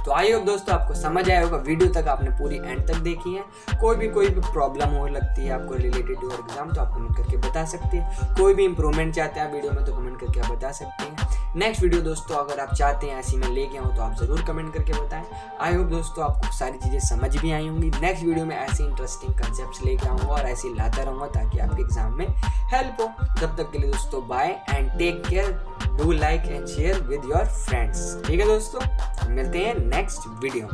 तो आई होप दोस्तों आपको समझ आया होगा। वीडियो तक आपने पूरी एंड तक देखी है। कोई भी प्रॉब्लम हो लगती है आपको रिलेटेड टू एग्जाम तो आप कमेंट करके बता सकते हैं। कोई भी इंप्रूवमेंट चाहते हैं वीडियो में तो कमेंट करके आप बता सकते हैं। नेक्स्ट वीडियो दोस्तों अगर आप चाहते हैं ऐसी मैं लेके आऊँ तो आप ज़रूर कमेंट करके बताएं। आई होप दोस्तों आपको सारी चीज़ें समझ भी आई होंगी। नेक्स्ट वीडियो में ऐसे इंटरेस्टिंग कंसेप्ट लेके आऊँगा और ऐसे लाता रहूँगा ताकि आपके एग्जाम में हेल्प हो। तब तक के लिए दोस्तों bye and take care. Do like and share with your friends. ठीक है दोस्तों, मिलते हैं नेक्स्ट वीडियो।